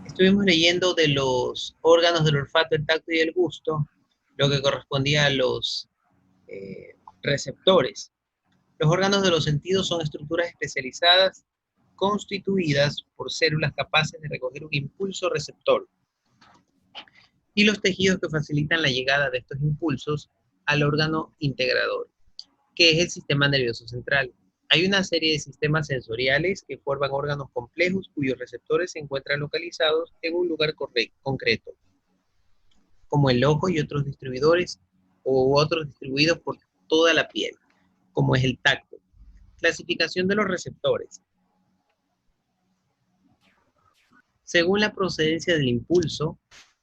Estuvimos leyendo de los órganos del olfato, el tacto y el gusto, lo que correspondía a los receptores. Los órganos de los sentidos son estructuras especializadas constituidas por células capaces de recoger un impulso receptor y los tejidos que facilitan la llegada de estos impulsos al órgano integrador, que es el sistema nervioso central. Hay una serie de sistemas sensoriales que forman órganos complejos cuyos receptores se encuentran localizados en un lugar concreto, como el ojo y otros distribuidores u otros distribuidos por toda la piel, como es el tacto. Clasificación de los receptores. Según la procedencia del impulso,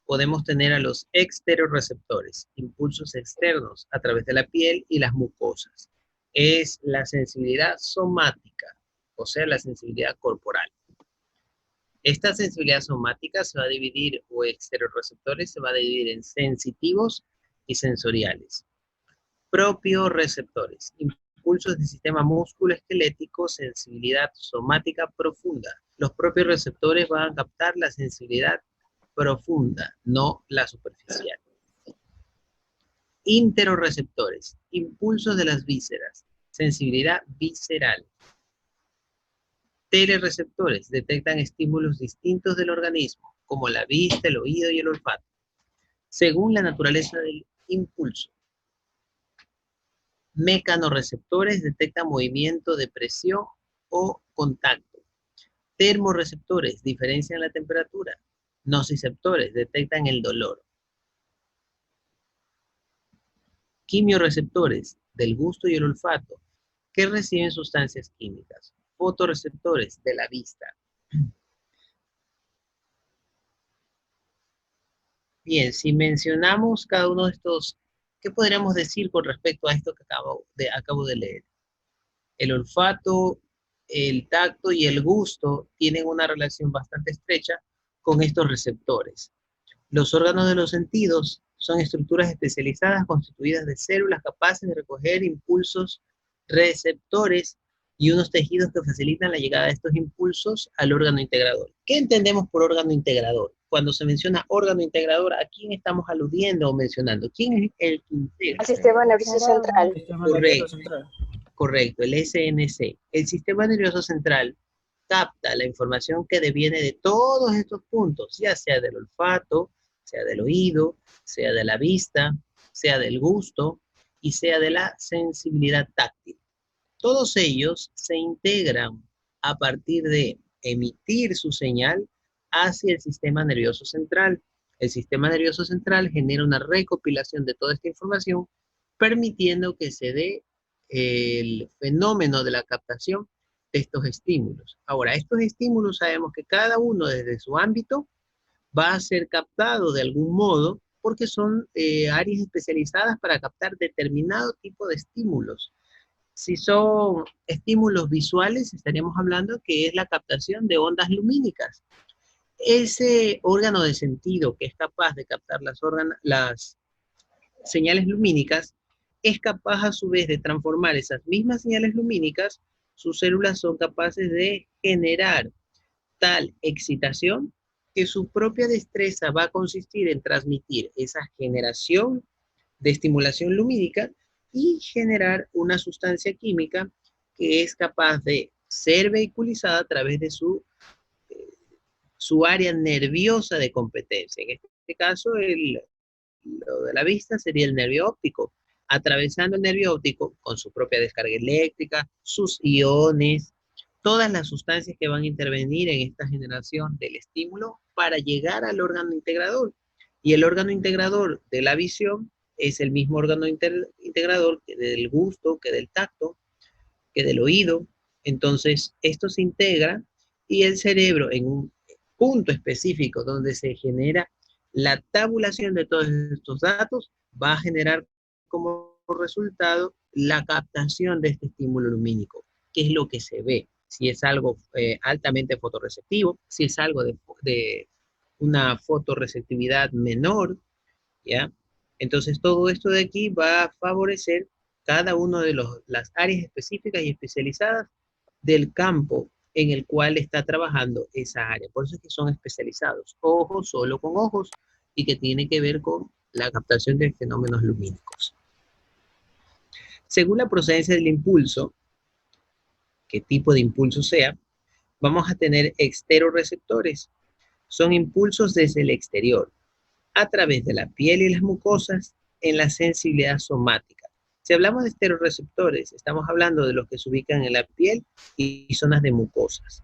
podemos tener a los exterorreceptores, impulsos externos a través de la piel y las mucosas. Es la sensibilidad somática, o sea, la sensibilidad corporal. Esta sensibilidad somática se va a dividir, o exterorreceptores, se va a dividir en sensitivos y sensoriales. Propioreceptores, impulsos del sistema músculo-esquelético, sensibilidad somática profunda. Los propios receptores van a captar la sensibilidad profunda, no la superficial. Interorreceptores, impulsos de las vísceras, sensibilidad visceral. Telereceptores, detectan estímulos distintos del organismo, como la vista, el oído y el olfato, según la naturaleza del impulso. Mecanorreceptores, detectan movimiento de presión o contacto. Termorreceptores, diferencian la temperatura. Nociceptores, detectan el dolor. Quimioreceptores, del gusto y el olfato, que reciben sustancias químicas. Fotorreceptores, de la vista. Bien, si mencionamos cada uno de estos, ¿qué podríamos decir con respecto a esto que acabo de leer? El olfato, el tacto y el gusto tienen una relación bastante estrecha con estos receptores. Los órganos de los sentidos son estructuras especializadas constituidas de células capaces de recoger impulsos receptores y unos tejidos que facilitan la llegada de estos impulsos al órgano integrador. ¿Qué entendemos por órgano integrador? Cuando se menciona órgano integrador, ¿a quién estamos aludiendo o mencionando? ¿Quién es el que integra? Al sistema nervioso central. Correcto. Correcto, el SNC. El sistema nervioso central capta la información que deviene de todos estos puntos, ya sea del olfato, sea del oído, sea de la vista, sea del gusto y sea de la sensibilidad táctil. Todos ellos se integran a partir de emitir su señal hacia el sistema nervioso central. El sistema nervioso central genera una recopilación de toda esta información, permitiendo que se dé el fenómeno de la captación de estos estímulos. Ahora, estos estímulos sabemos que cada uno desde su ámbito va a ser captado de algún modo porque son áreas especializadas para captar determinado tipo de estímulos. Si son estímulos visuales, estaríamos hablando que es la captación de ondas lumínicas. Ese órgano de sentido que es capaz de captar las señales lumínicas es capaz a su vez de transformar esas mismas señales lumínicas. Sus células son capaces de generar tal excitación que su propia destreza va a consistir en transmitir esa generación de estimulación lumínica y generar una sustancia química que es capaz de ser vehiculizada a través de su área nerviosa de competencia. En este caso, lo de la vista sería el nervio óptico, atravesando el nervio óptico con su propia descarga eléctrica, sus iones, todas las sustancias que van a intervenir en esta generación del estímulo para llegar al órgano integrador. Y el órgano integrador de la visión es el mismo órgano integrador que del gusto, que del tacto, que del oído. Entonces, esto se integra y el cerebro en un punto específico donde se genera la tabulación de todos estos datos va a generar como resultado la captación de este estímulo lumínico, que es lo que se ve. Si es algo altamente fotorreceptivo, si es algo de una fotorreceptividad menor, ¿ya? Entonces todo esto de aquí va a favorecer cada uno de las áreas específicas y especializadas del campo en el cual está trabajando esa área. Por eso es que son especializados. Ojos, solo con ojos, y que tiene que ver con la captación de fenómenos lumínicos. Según la procedencia del impulso, qué tipo de impulso sea, vamos a tener exteroreceptores. Son impulsos desde el exterior, a través de la piel y las mucosas, en la sensibilidad somática. Si hablamos de esteroreceptores, estamos hablando de los que se ubican en la piel y zonas de mucosas.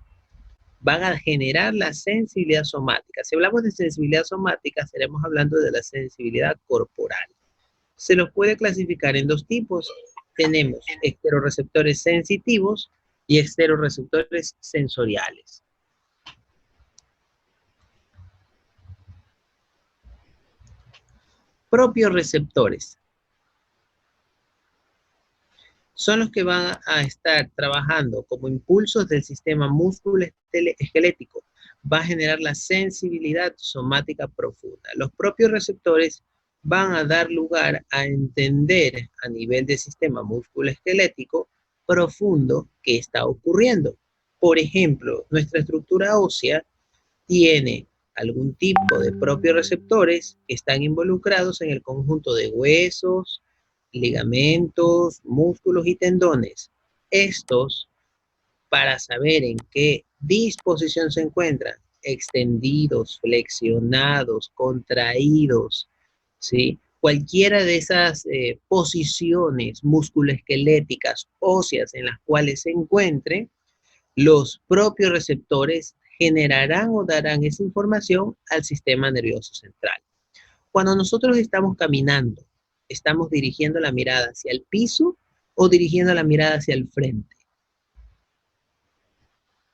Van a generar la sensibilidad somática. Si hablamos de sensibilidad somática, estaremos hablando de la sensibilidad corporal. Se los puede clasificar en dos tipos. Tenemos esteroreceptores sensitivos y esteroreceptores sensoriales. Propios receptores son los que van a estar trabajando como impulsos del sistema músculo-esquelético. Va a generar la sensibilidad somática profunda. Los propios receptores van a dar lugar a entender a nivel del sistema músculo-esquelético profundo qué está ocurriendo. Por ejemplo, nuestra estructura ósea tiene algún tipo de propios receptores que están involucrados en el conjunto de huesos, ligamentos, músculos y tendones. Estos, para saber en qué disposición se encuentran, extendidos, flexionados, contraídos, ¿sí? Cualquiera de esas posiciones musculoesqueléticas óseas en las cuales se encuentren, los propios receptores generarán o darán esa información al sistema nervioso central. Cuando nosotros estamos caminando, ¿estamos dirigiendo la mirada hacia el piso o dirigiendo la mirada hacia el frente?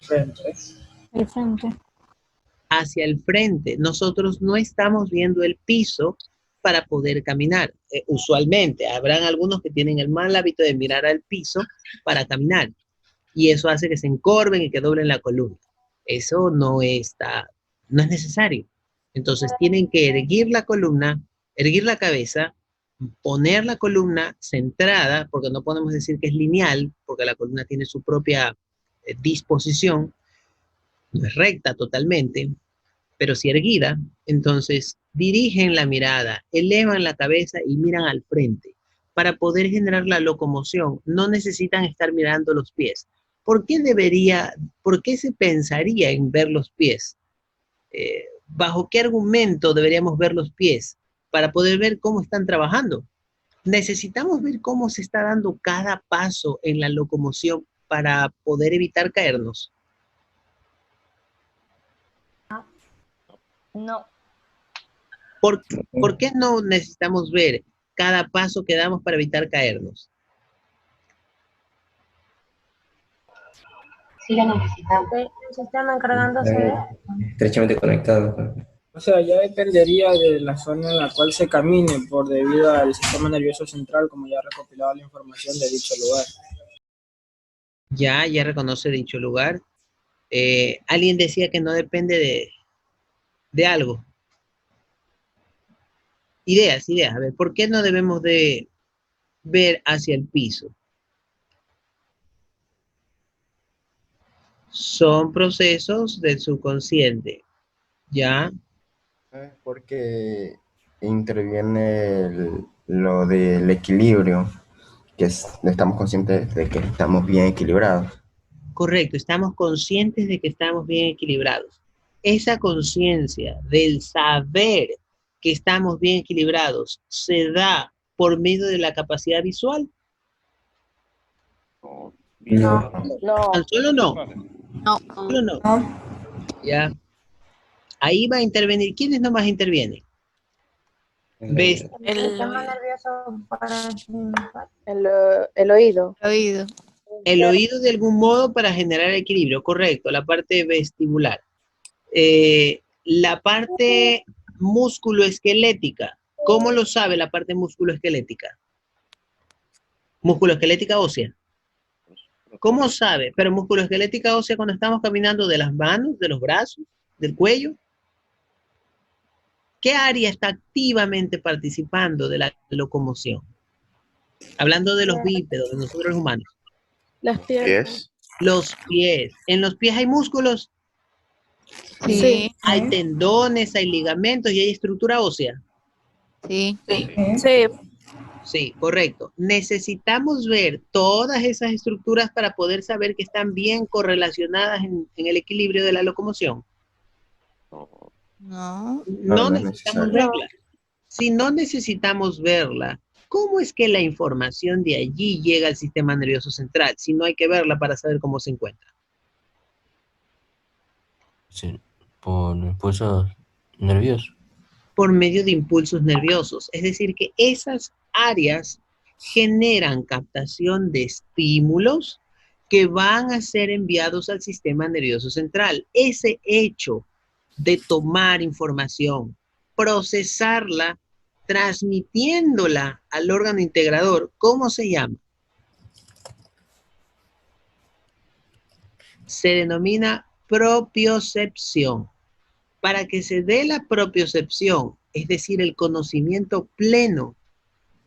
Frente. El frente. Hacia el frente. Nosotros no estamos viendo el piso para poder caminar. Usualmente, habrán algunos que tienen el mal hábito de mirar al piso para caminar. Y eso hace que se encorven y que doblen la columna. Eso no es necesario. Entonces tienen que erguir la columna, erguir la cabeza, poner la columna centrada, porque no podemos decir que es lineal, porque la columna tiene su propia disposición, no es recta totalmente, pero sí erguida. Entonces dirigen la mirada, elevan la cabeza y miran al frente. Para poder generar la locomoción, no necesitan estar mirando los pies. ¿Por qué se pensaría en ver los pies? ¿Bajo qué argumento deberíamos ver los pies? Para poder ver cómo están trabajando. Necesitamos ver cómo se está dando cada paso en la locomoción para poder evitar caernos. No. ¿Por qué no necesitamos ver cada paso que damos para evitar caernos? Sí la necesitamos. El sistema encargándose de... Estrechamente conectado. O sea, ya dependería de la zona en la cual se camine por debido al sistema nervioso central, como ya ha recopilado la información de dicho lugar. Ya reconoce dicho lugar. Alguien decía que no depende de algo. Ideas. A ver, ¿por qué no debemos de ver hacia el piso? Son procesos del subconsciente. ¿Ya? Porque interviene lo del equilibrio, estamos conscientes de que estamos bien equilibrados. Correcto, estamos conscientes de que estamos bien equilibrados. Esa conciencia del saber que estamos bien equilibrados se da por medio de la capacidad visual. No. ¿Tan solo no? No. Solo no. Ya. Ahí va a intervenir. ¿Quiénes nomás intervienen? ¿Ves? El sistema nervioso para El oído. El oído de algún modo para generar equilibrio, correcto, la parte vestibular. La parte musculoesquelética, ¿cómo lo sabe la parte musculoesquelética? Musculoesquelética ósea. ¿Cómo sabe? Pero musculoesquelética ósea cuando estamos caminando de las manos, de los brazos, del cuello. ¿Qué área está activamente participando de la locomoción? Hablando de los bípedos, de nosotros los humanos. Las piernas. Los pies. ¿En los pies hay músculos? Sí. Hay tendones, hay ligamentos y hay estructura ósea. Sí. Sí. Sí, correcto. Necesitamos ver todas esas estructuras para poder saber que están bien correlacionadas en el equilibrio de la locomoción. No. No, No no es necesitamos necesario. verla. Si no necesitamos verla, ¿cómo es que la información de allí llega al sistema nervioso central? Si no hay que verla para saber cómo se encuentra. Sí, por impulsos nerviosos. Por medio de impulsos nerviosos. Es decir, que esas áreas generan captación de estímulos que van a ser enviados al sistema nervioso central. Ese hecho de tomar información, procesarla, transmitiéndola al órgano integrador, ¿cómo se llama? Se denomina propiocepción. Para que se dé la propiocepción, es decir, el conocimiento pleno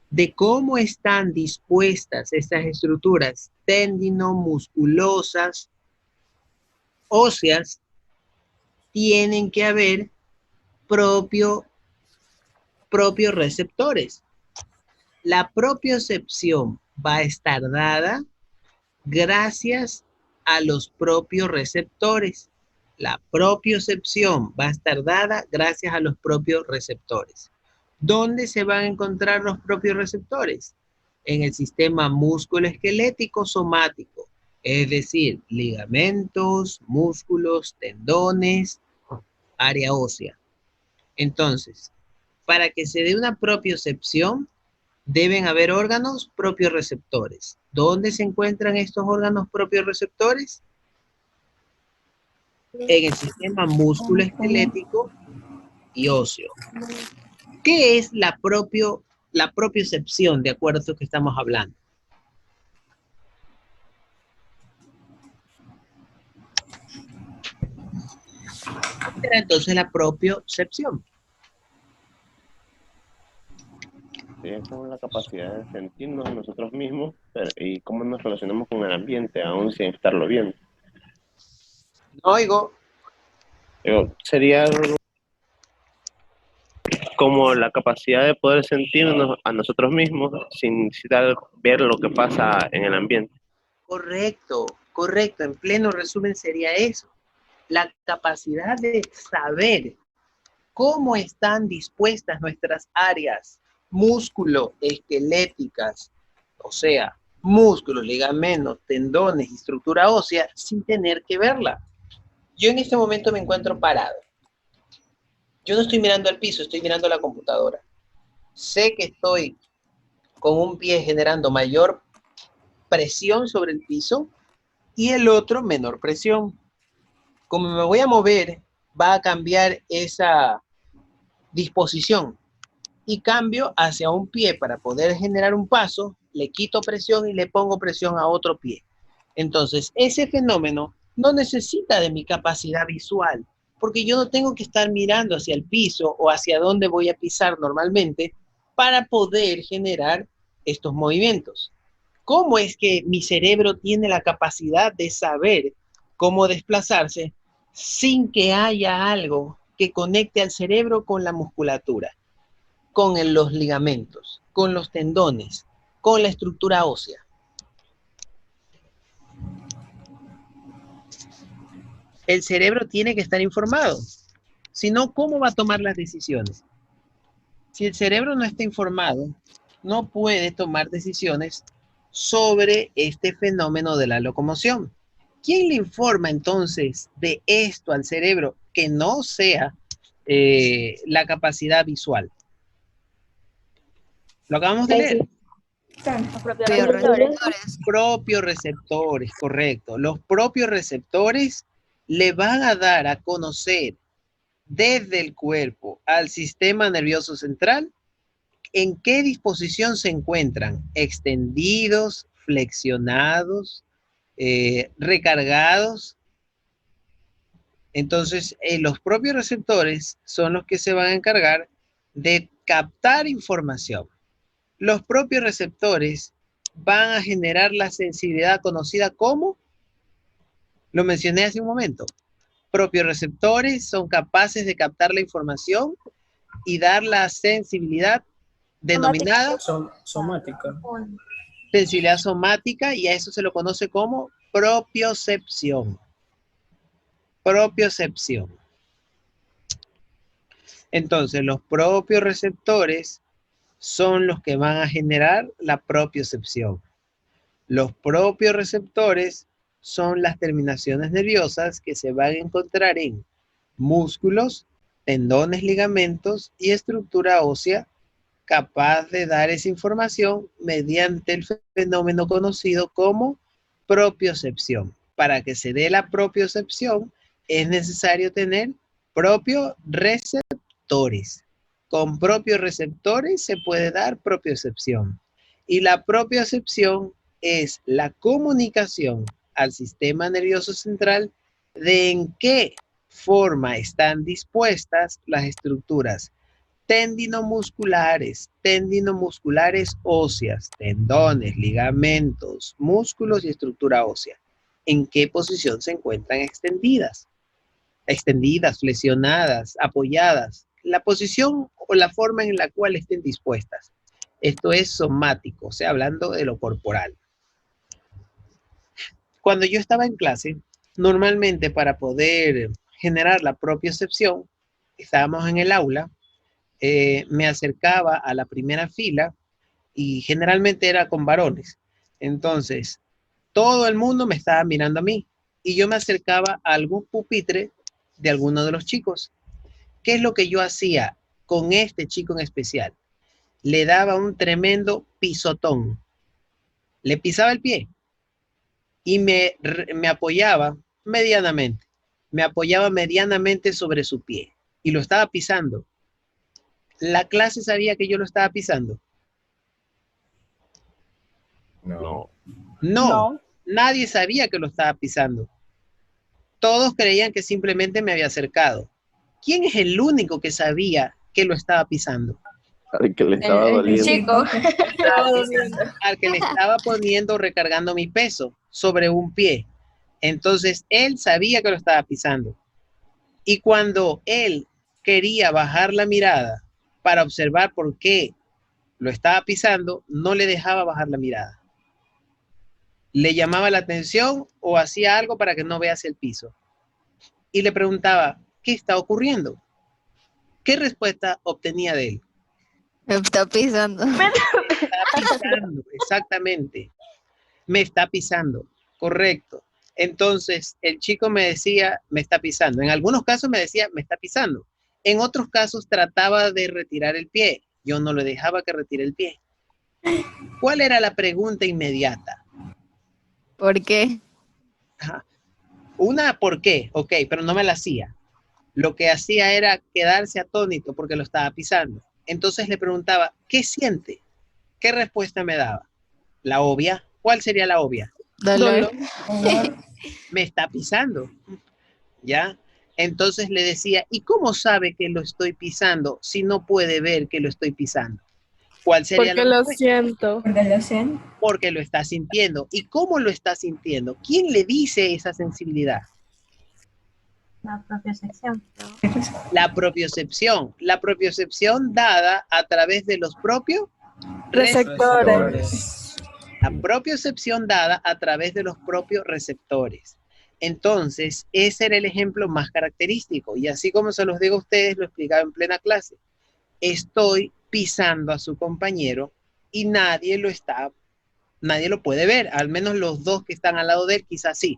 de cómo están dispuestas estas estructuras tendinomusculosas, óseas, tienen que haber propios receptores. La propiocepción va a estar dada gracias a los propios receptores. La propiocepción va a estar dada gracias a los propios receptores. ¿Dónde se van a encontrar los propios receptores? En el sistema músculo-esquelético somático, es decir, ligamentos, músculos, tendones, área ósea. Entonces, para que se dé una propiocepción, deben haber órganos propioreceptores. ¿Dónde se encuentran estos órganos propioreceptores? En el sistema músculo-esquelético y óseo. ¿Qué es la propiocepción de acuerdo a esto que estamos hablando? ¿Qué será entonces la propiocepción? Sí, esa es la capacidad de sentirnos a nosotros mismos y cómo nos relacionamos con el ambiente, aún sin estarlo viendo. No oigo. Sería como la capacidad de poder sentirnos a nosotros mismos sin necesitar ver lo que pasa en el ambiente. Correcto, correcto. En pleno resumen sería eso. La capacidad de saber cómo están dispuestas nuestras áreas músculo-esqueléticas, o sea, músculos, ligamentos, tendones y estructura ósea, sin tener que verla. Yo en este momento me encuentro parado. Yo no estoy mirando al piso, estoy mirando a la computadora. Sé que estoy con un pie generando mayor presión sobre el piso y el otro menor presión. Como me voy a mover, va a cambiar esa disposición y cambio hacia un pie para poder generar un paso, le quito presión y le pongo presión a otro pie. Entonces, ese fenómeno no necesita de mi capacidad visual, porque yo no tengo que estar mirando hacia el piso o hacia dónde voy a pisar normalmente para poder generar estos movimientos. ¿Cómo es que mi cerebro tiene la capacidad de saber cómo desplazarse sin que haya algo que conecte al cerebro con la musculatura, con los ligamentos, con los tendones, con la estructura ósea? El cerebro tiene que estar informado. Si no, ¿cómo va a tomar las decisiones? Si el cerebro no está informado, no puede tomar decisiones sobre este fenómeno de la locomoción. ¿Quién le informa entonces de esto al cerebro que no sea la capacidad visual? Lo acabamos de leer. Los propios Receptores. receptores. Propios receptores, correcto. Los propios receptores le van a dar a conocer desde el cuerpo al sistema nervioso central en qué disposición se encuentran, extendidos, flexionados, recargados. Entonces, los propios receptores son los que se van a encargar de captar información. Los propios receptores van a generar la sensibilidad conocida como Lo mencioné hace un momento. Propioreceptores son capaces de captar la información y dar la sensibilidad denominada Somática. sensibilidad somática, y a eso se lo conoce como propiocepción. Propiocepción. Entonces, los propioreceptores son los que van a generar la propiocepción. Los propioreceptores son las terminaciones nerviosas que se van a encontrar en músculos, tendones, ligamentos y estructura ósea, capaz de dar esa información mediante el fenómeno conocido como propiocepción. Para que se dé la propiocepción es necesario tener propioreceptores. Con propioreceptores se puede dar propiocepción. Y la propiocepción es la comunicación al sistema nervioso central de en qué forma están dispuestas las estructuras tendinomusculares óseas, tendones, ligamentos, músculos y estructura ósea. ¿En qué posición se encuentran extendidas? Extendidas, flexionadas, apoyadas. La posición o la forma en la cual estén dispuestas. Esto es somático, o sea, hablando de lo corporal. Cuando yo estaba en clase, normalmente para poder generar la propiocepción, estábamos en el aula, me acercaba a la primera fila y generalmente era con varones. Entonces, todo el mundo me estaba mirando a mí y yo me acercaba a algún pupitre de alguno de los chicos. ¿Qué es lo que yo hacía con este chico en especial? Le daba un tremendo pisotón. Le pisaba el pie y me apoyaba medianamente. Me apoyaba medianamente sobre su pie y lo estaba pisando. ¿La clase sabía que yo lo estaba pisando? No. No, nadie sabía que lo estaba pisando. Todos creían que simplemente me había acercado. ¿Quién es el único que sabía que lo estaba pisando? Al que le estaba doliendo. Chico. Al que le estaba poniendo, recargando mi peso sobre un pie. Entonces, él sabía que lo estaba pisando. Y cuando él quería bajar la mirada para observar por qué lo estaba pisando, no le dejaba bajar la mirada. Le llamaba la atención o hacía algo para que no veas el piso. Y le preguntaba, ¿qué está ocurriendo? ¿Qué respuesta obtenía de él? Me está pisando. Me está pisando, exactamente. Me está pisando, correcto. Entonces, el chico me decía, me está pisando. En algunos casos me decía, me está pisando. En otros casos trataba de retirar el pie. Yo no le dejaba que retire el pie. ¿Cuál era la pregunta inmediata? ¿Por qué? Ajá. Una, ¿por qué? Ok, pero no me la hacía. Lo que hacía era quedarse atónito porque lo estaba pisando. Entonces le preguntaba, ¿qué siente? ¿Qué respuesta me daba? La obvia. ¿Cuál sería la obvia? Dolor. Me está pisando. ¿Ya? Entonces le decía, ¿y cómo sabe que lo estoy pisando si no puede ver que lo estoy pisando? ¿Cuál sería Porque la lo respuesta? siento. Porque lo está sintiendo. ¿Y cómo lo está sintiendo? ¿Quién le dice esa sensibilidad? La propiocepción. La propiocepción. La propiocepción dada a través de los propios Receptores. La propiocepción dada a través de los propios receptores. Entonces, ese era el ejemplo más característico. Y así como se los digo a ustedes, lo explicaba en plena clase. Estoy pisando a su compañero y nadie lo puede ver. Al menos los dos que están al lado de él, quizás sí.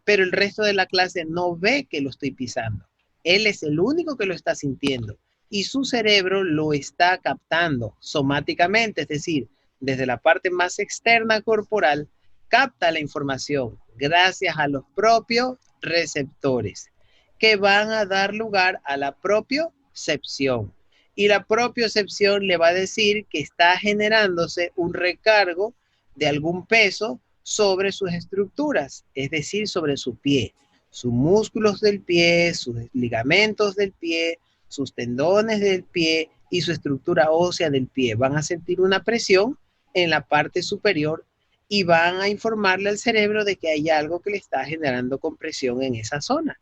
Pero el resto de la clase no ve que lo estoy pisando. Él es el único que lo está sintiendo. Y su cerebro lo está captando somáticamente, es decir, desde la parte más externa corporal, capta la información gracias a los propios receptores que van a dar lugar a la propiocepción. Y la propiocepción le va a decir que está generándose un recargo de algún peso sobre sus estructuras, es decir, sobre su pie, sus músculos del pie, sus ligamentos del pie, sus tendones del pie y su estructura ósea del pie. Van a sentir una presión en la parte superior y van a informarle al cerebro de que hay algo que le está generando compresión en esa zona.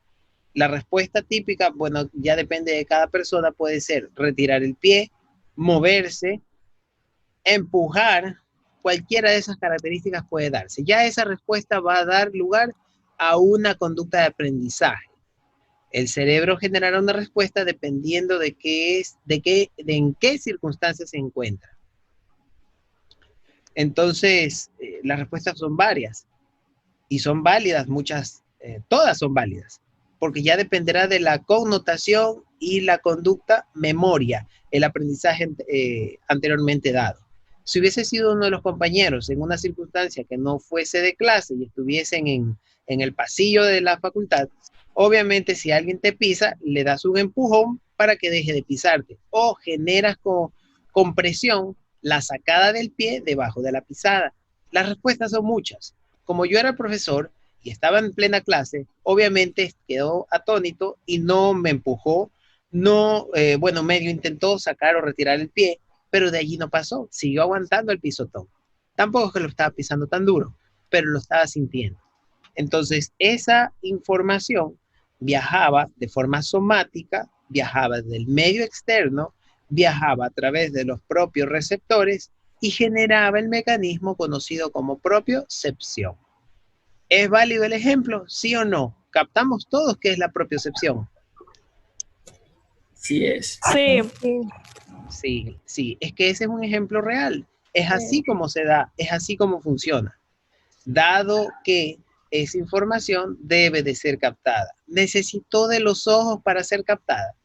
La respuesta típica, bueno, ya depende de cada persona, puede ser retirar el pie, moverse, empujar, cualquiera de esas características puede darse. Ya esa respuesta va a dar lugar a una conducta de aprendizaje. El cerebro generará una respuesta dependiendo de en qué circunstancias se encuentra. Entonces, las respuestas son varias y son válidas, todas son válidas, porque ya dependerá de la connotación y la conducta memoria, el aprendizaje anteriormente dado. Si hubiese sido uno de los compañeros en una circunstancia que no fuese de clase y estuviesen en el pasillo de la facultad, obviamente si alguien te pisa, le das un empujón para que deje de pisarte o generas con presión la sacada del pie debajo de la pisada. Las respuestas son muchas. Como yo era el profesor y estaba en plena clase, obviamente quedó atónito y no me empujó, medio intentó sacar o retirar el pie, pero de allí no pasó, siguió aguantando el pisotón. Tampoco es que lo estaba pisando tan duro, pero lo estaba sintiendo. Entonces, esa información viajaba de forma somática, viajaba del medio externo, viajaba a través de los propios receptores y generaba el mecanismo conocido como propiocepción. ¿Es válido el ejemplo? ¿Sí o no? ¿Captamos todos qué es la propiocepción? Sí es. Sí. Sí, es que ese es un ejemplo real. Es así como se da, es así como funciona. Dado que esa información debe de ser captada. ¿Necesitó de los ojos para ser captada?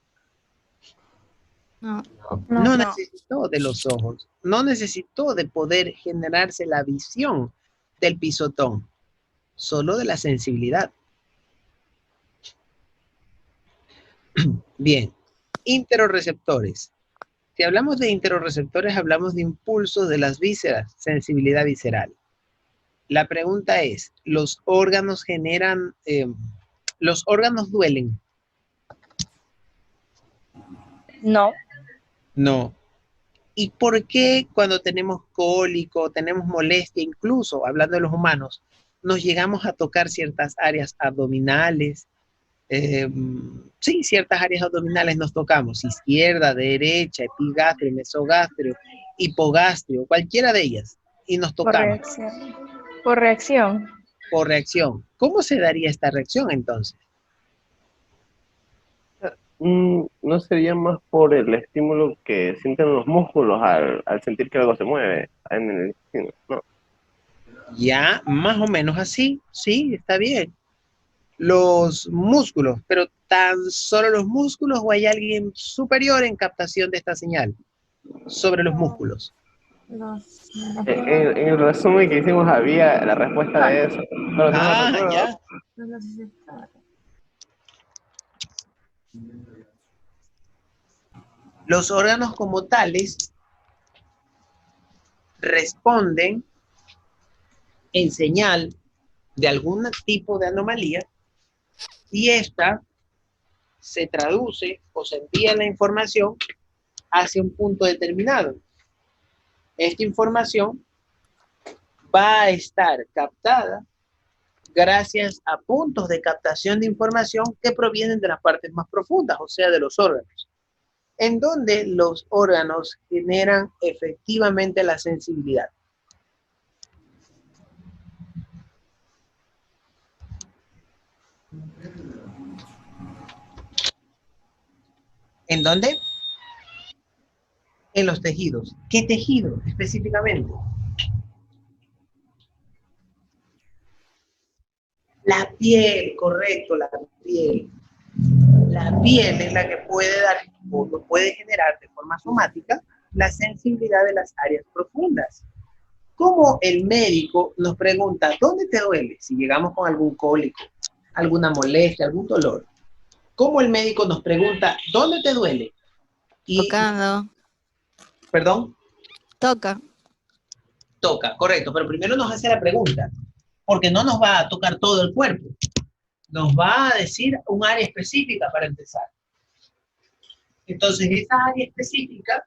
No. No necesitó de los ojos, no necesitó de poder generarse la visión del pisotón, solo de la sensibilidad. Bien, interoreceptores. Si hablamos de interoreceptores, hablamos de impulsos de las vísceras, sensibilidad visceral. La pregunta es, ¿los órganos duelen? No. No. ¿Y por qué cuando tenemos cólico, tenemos molestia, incluso hablando de los humanos, nos llegamos a tocar ciertas áreas abdominales? Sí, ciertas áreas abdominales nos tocamos, izquierda, derecha, epigastrio, mesogastrio, hipogastrio, cualquiera de ellas, y nos tocamos. Por reacción. Por reacción. ¿Cómo se daría esta reacción entonces? ¿No sería más por el estímulo que sienten los músculos al sentir que algo se mueve en el intestino? No. Ya, más o menos así, sí, está bien. Los músculos, pero ¿tan solo los músculos o hay alguien superior en captación de esta señal sobre los músculos? En el resumen que hicimos había la respuesta de eso. Pero no me recuerdo. Ya. Los órganos como tales responden en señal de algún tipo de anomalía y esta se traduce o se envía la información hacia un punto determinado. Esta información va a estar captada gracias a puntos de captación de información que provienen de las partes más profundas, o sea, de los órganos, en donde los órganos generan efectivamente la sensibilidad. ¿En dónde? En los tejidos. ¿Qué tejido específicamente? La piel, correcto, la piel. La piel es la que puede dar, o puede generar de forma somática la sensibilidad de las áreas profundas. ¿Cómo el médico nos pregunta, ¿dónde te duele? Si llegamos con algún cólico, alguna molestia, algún dolor. ¿Cómo el médico nos pregunta, ¿dónde te duele? Tocando. ¿Perdón? Toca. Toca, correcto, pero primero nos hace la pregunta, porque no nos va a tocar todo el cuerpo. Nos va a decir un área específica para empezar. Entonces, esa área específica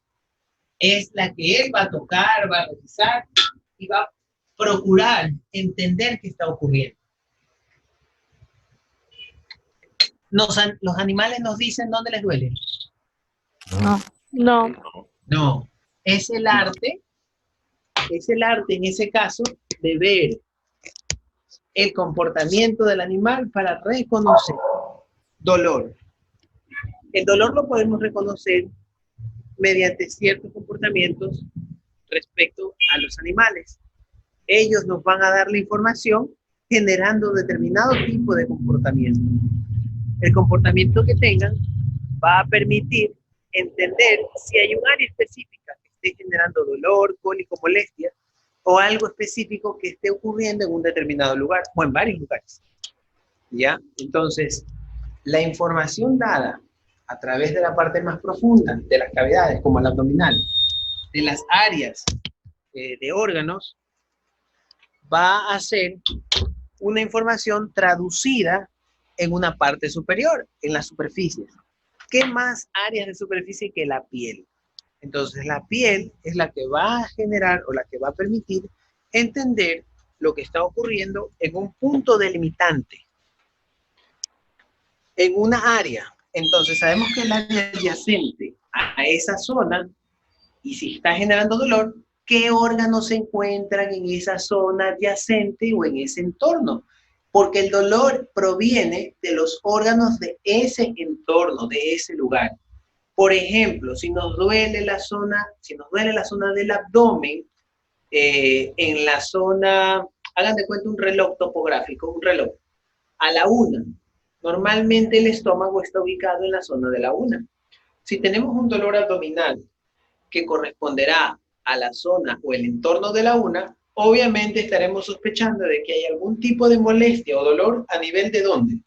es la que él va a tocar, va a revisar y va procurar entender qué está ocurriendo. Los animales nos dicen dónde les duele. No. No. No, es el arte en ese caso de ver el comportamiento del animal para reconocer dolor. El dolor lo podemos reconocer mediante ciertos comportamientos respecto a los animales. Ellos nos van a dar la información generando determinado tipo de comportamiento. El comportamiento que tengan va a permitir entender si hay un área específica que esté generando dolor, cólico, molestia, o algo específico que esté ocurriendo en un determinado lugar, o en varios lugares. ¿Ya? Entonces, la información dada a través de la parte más profunda de las cavidades, como el abdominal, de las áreas de órganos, va a ser una información traducida en una parte superior, en la superficie. ¿Qué más áreas de superficie que la piel? Entonces, la piel es la que va a generar o la que va a permitir entender lo que está ocurriendo en un punto delimitante, en una área. Entonces, sabemos que el área adyacente a esa zona, y si está generando dolor, ¿qué órganos se encuentran en esa zona adyacente o en ese entorno? Porque el dolor proviene de los órganos de ese entorno, de ese lugar. Por ejemplo, si nos duele la zona del abdomen, en la zona, hagan de cuenta un reloj topográfico, un reloj, a la una. Normalmente el estómago está ubicado en la zona de la una. Si tenemos un dolor abdominal que corresponderá a la zona o el entorno de la una, obviamente estaremos sospechando de que hay algún tipo de molestia o dolor a nivel de ¿dónde?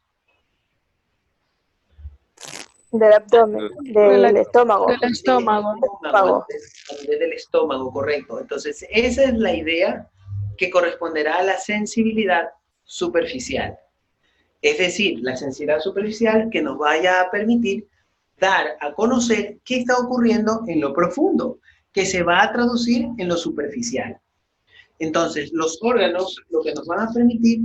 Del abdomen, del estómago. Del estómago. A nivel del estómago, correcto. Entonces, esa es la idea que corresponderá a la sensibilidad superficial. Es decir, la sensibilidad superficial que nos vaya a permitir dar a conocer qué está ocurriendo en lo profundo, que se va a traducir en lo superficial. Entonces, los órganos lo que nos van a permitir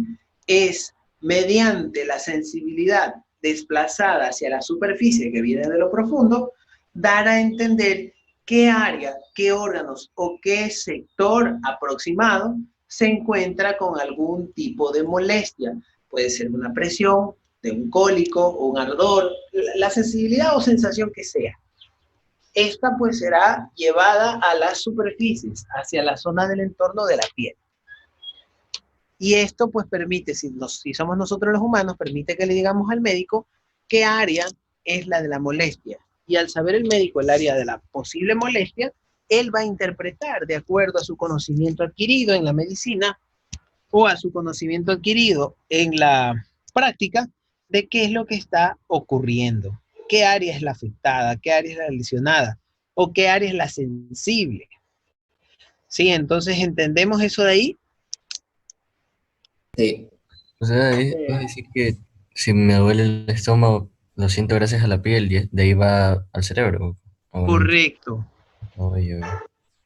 es, mediante la sensibilidad desplazada hacia la superficie que viene de lo profundo, dar a entender qué área, qué órganos o qué sector aproximado se encuentra con algún tipo de molestia. Puede ser una presión, de un cólico o un ardor, la sensibilidad o sensación que sea. Esta pues será llevada a las superficies, hacia la zona del entorno de la piel. Y esto pues permite, si somos nosotros los humanos, permite que le digamos al médico qué área es la de la molestia. Y al saber el médico el área de la posible molestia, él va a interpretar de acuerdo a su conocimiento adquirido en la medicina o a su conocimiento adquirido en la práctica de qué es lo que está ocurriendo. ¿Qué área es la afectada? ¿Qué área es la lesionada? ¿O qué área es la sensible? Sí, entonces entendemos eso de ahí. Sí. O sea, es decir que si me duele el estómago, lo siento gracias a la piel, y de ahí va al cerebro. Correcto. Oye.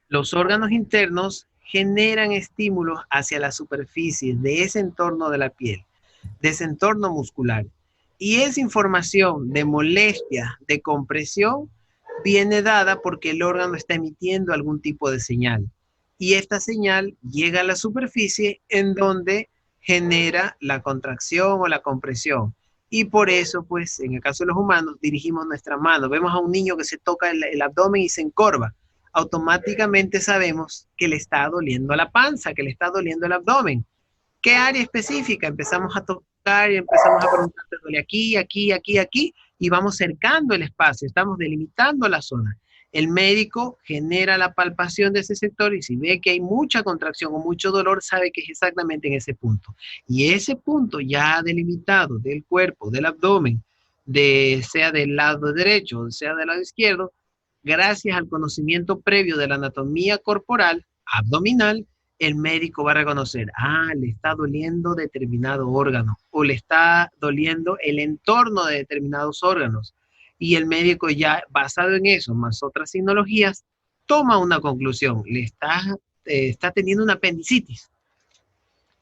Los órganos internos generan estímulos hacia la superficie de ese entorno de la piel, de ese entorno muscular. Y esa información de molestia, de compresión, viene dada porque el órgano está emitiendo algún tipo de señal. Y esta señal llega a la superficie en donde genera la contracción o la compresión. Y por eso, pues, en el caso de los humanos, dirigimos nuestra mano. Vemos a un niño que se toca el abdomen y se encorva. Automáticamente sabemos que le está doliendo la panza, que le está doliendo el abdomen. ¿Qué área específica? Empezamos a tocar y empezamos a preguntar, ¿te duele aquí, aquí, aquí, aquí? Y vamos cercando el espacio, estamos delimitando la zona. El médico genera la palpación de ese sector y si ve que hay mucha contracción o mucho dolor, sabe que es exactamente en ese punto. Y ese punto ya delimitado del cuerpo, del abdomen, sea del lado derecho o sea del lado izquierdo, gracias al conocimiento previo de la anatomía corporal, abdominal, el médico va a reconocer, le está doliendo determinado órgano o le está doliendo el entorno de determinados órganos. Y el médico ya, basado en eso, más otras tecnologías, toma una conclusión. Le está teniendo una apendicitis.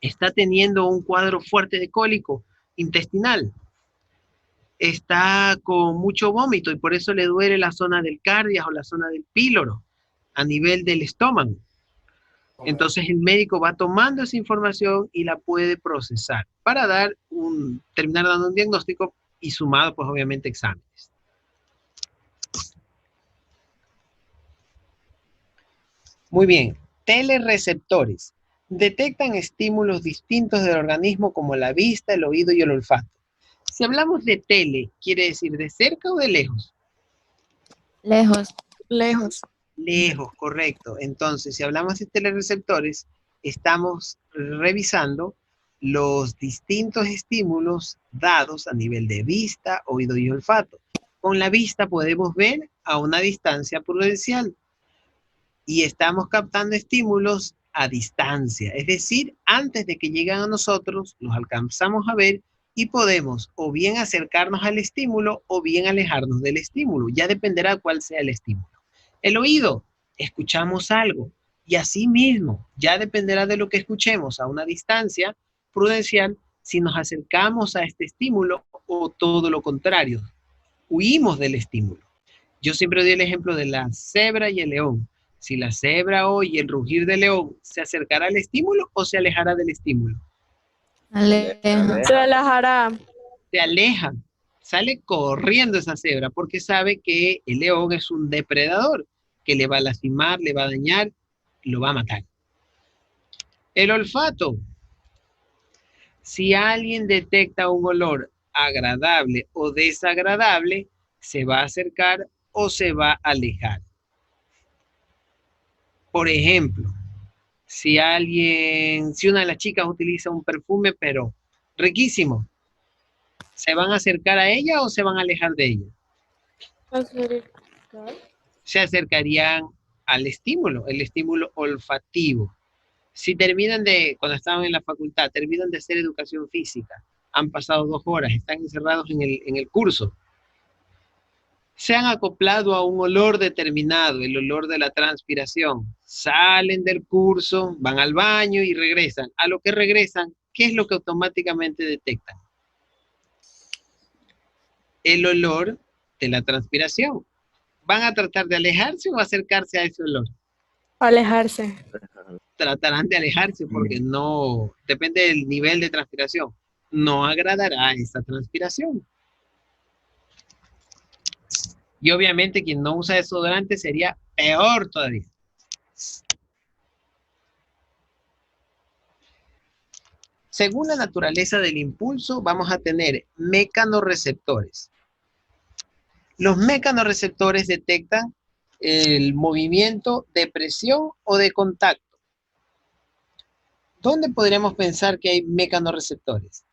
está teniendo un cuadro fuerte de cólico intestinal, está con mucho vómito y por eso le duele la zona del cardias o la zona del píloro a nivel del estómago. Entonces el médico va tomando esa información y la puede procesar para terminar dando un diagnóstico y sumado pues obviamente exámenes. Muy bien, telereceptores. Detectan estímulos distintos del organismo como la vista, el oído y el olfato. Si hablamos de tele, ¿quiere decir de cerca o de lejos? Lejos. Lejos. Lejos, correcto. Entonces, si hablamos de telereceptores, estamos revisando los distintos estímulos dados a nivel de vista, oído y olfato. Con la vista podemos ver a una distancia prudencial y estamos captando estímulos a distancia, es decir, antes de que lleguen a nosotros, los alcanzamos a ver y podemos o bien acercarnos al estímulo o bien alejarnos del estímulo. Ya dependerá cuál sea el estímulo. El oído, escuchamos algo y así mismo, ya dependerá de lo que escuchemos a una distancia prudencial si nos acercamos a este estímulo o todo lo contrario, huimos del estímulo. Yo siempre doy el ejemplo de la cebra y el león. Si la cebra oye el rugir del león, ¿se acercará al estímulo o se alejará del estímulo? Se alejará. Se aleja, sale corriendo esa cebra porque sabe que el león es un depredador que le va a lastimar, le va a dañar, lo va a matar. El olfato. Si alguien detecta un olor agradable o desagradable, se va a acercar o se va a alejar. Por ejemplo, si una de las chicas utiliza un perfume, pero riquísimo, ¿se van a acercar a ella o se van a alejar de ella? Se acercarían al estímulo, el estímulo olfativo. Si cuando estaban en la facultad, terminan de hacer educación física, han pasado 2 horas, están encerrados en el curso, se han acoplado a un olor determinado, el olor de la transpiración, salen del curso, van al baño y regresan. A lo que regresan, ¿qué es lo que automáticamente detectan? El olor de la transpiración. ¿Van a tratar de alejarse o acercarse a ese olor? Alejarse. Tratarán de alejarse porque no, depende del nivel de transpiración, no agradará esa transpiración. Y obviamente quien no usa desodorante sería peor todavía. Según la naturaleza del impulso, vamos a tener mecanorreceptores. Los mecanorreceptores detectan el movimiento de presión o de contacto. ¿Dónde podríamos pensar que hay mecanorreceptores?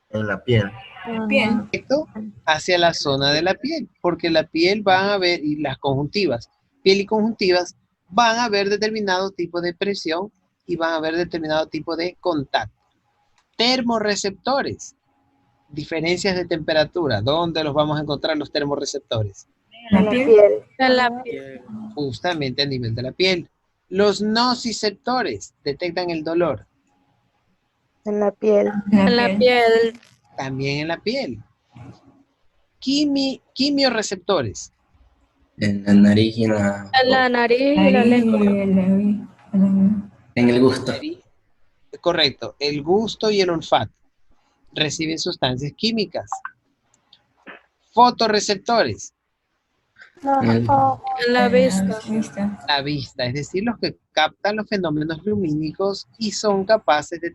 En la piel. Perfecto, hacia la zona de la piel, porque la piel van a ver, y las conjuntivas, piel y conjuntivas, van a ver determinado tipo de presión y van a ver determinado tipo de contacto. Termorreceptores, diferencias de temperatura, ¿dónde los vamos a encontrar los termorreceptores? En la piel. En la piel. Justamente a nivel de la piel. Los nociceptores detectan el dolor. En la piel. En la piel. También en la piel. Quimioreceptores. En la nariz y en la... En la nariz y la lengua. En el gusto. Correcto. El gusto y el olfato. Reciben sustancias químicas. Fotorreceptores. En la vista. La vista, es decir, los que captan los fenómenos lumínicos y son capaces de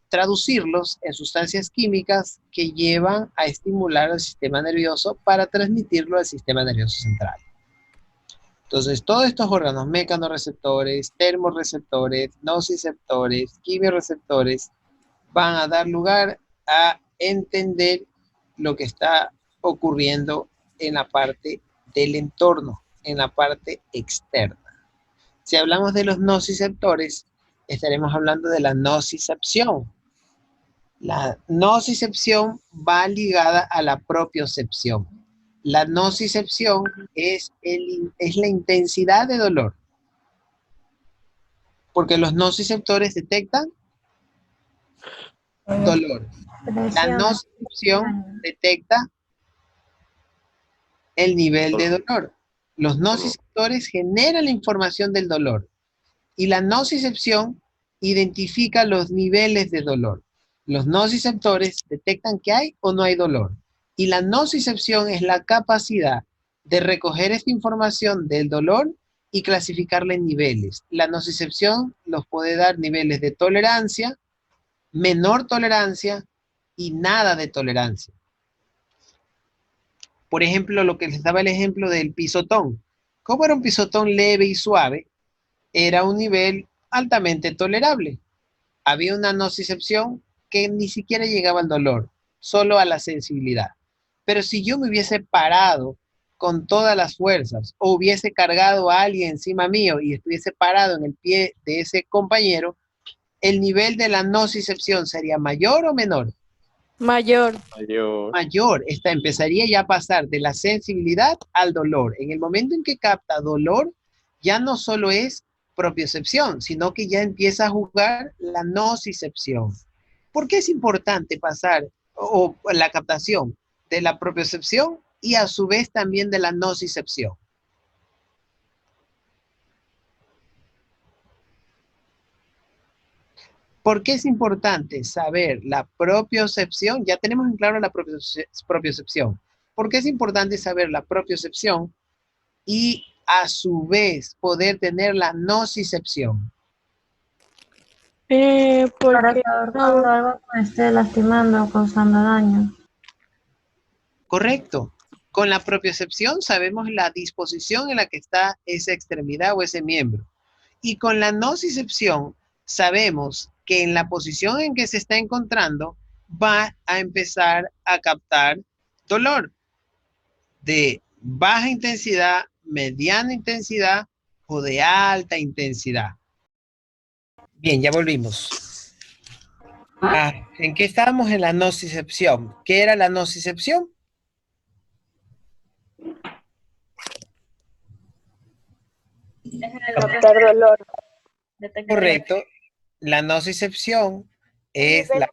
traducirlos en sustancias químicas que llevan a estimular al sistema nervioso para transmitirlo al sistema nervioso central. Entonces, todos estos órganos, mecanorreceptores, termorreceptores, nociceptores, quimioreceptores, van a dar lugar a entender lo que está ocurriendo en la parte del entorno, en la parte externa. Si hablamos de los nociceptores, estaremos hablando de la nocicepción. La nocicepción va ligada a la propiocepción. La nocicepción es la intensidad de dolor. Porque los nociceptores detectan dolor. La nocicepción detecta el nivel de dolor. Los nociceptores generan la información del dolor y la nocicepción identifica los niveles de dolor. Los nociceptores detectan que hay o no hay dolor y la nocicepción es la capacidad de recoger esta información del dolor y clasificarla en niveles. La nocicepción nos puede dar niveles de tolerancia, menor tolerancia y nada de tolerancia. Por ejemplo, lo que les daba el ejemplo del pisotón. Como era un pisotón leve y suave, era un nivel altamente tolerable. Había una nocicepción que ni siquiera llegaba al dolor, solo a la sensibilidad. Pero si yo me hubiese parado con todas las fuerzas o hubiese cargado a alguien encima mío y estuviese parado en el pie de ese compañero, ¿el nivel de la nocicepción sería mayor o menor? Mayor. Mayor. Esta empezaría ya a pasar de la sensibilidad al dolor. En el momento en que capta dolor, ya no solo es propiocepción, sino que ya empieza a jugar la nocicepción. ¿Por qué es importante pasar o la captación de la propiocepción y a su vez también de la nocicepción? ¿Por qué es importante saber la propiocepción? Ya tenemos en claro la propiocepción. ¿Por qué es importante saber la propiocepción y a su vez poder tener la nocicepción? Para Porque saber cuando algo me esté lastimando o causando daño. Correcto. Con la propiocepción sabemos la disposición en la que está esa extremidad o ese miembro. Y con la nocicepción sabemos que en la posición en que se está encontrando va a empezar a captar dolor de baja intensidad, mediana intensidad o de alta intensidad. Bien, ya volvimos. ¿En qué estábamos? En la nocicepción. ¿Qué era la nocicepción? captar dolor. Correcto. La nocicepción es la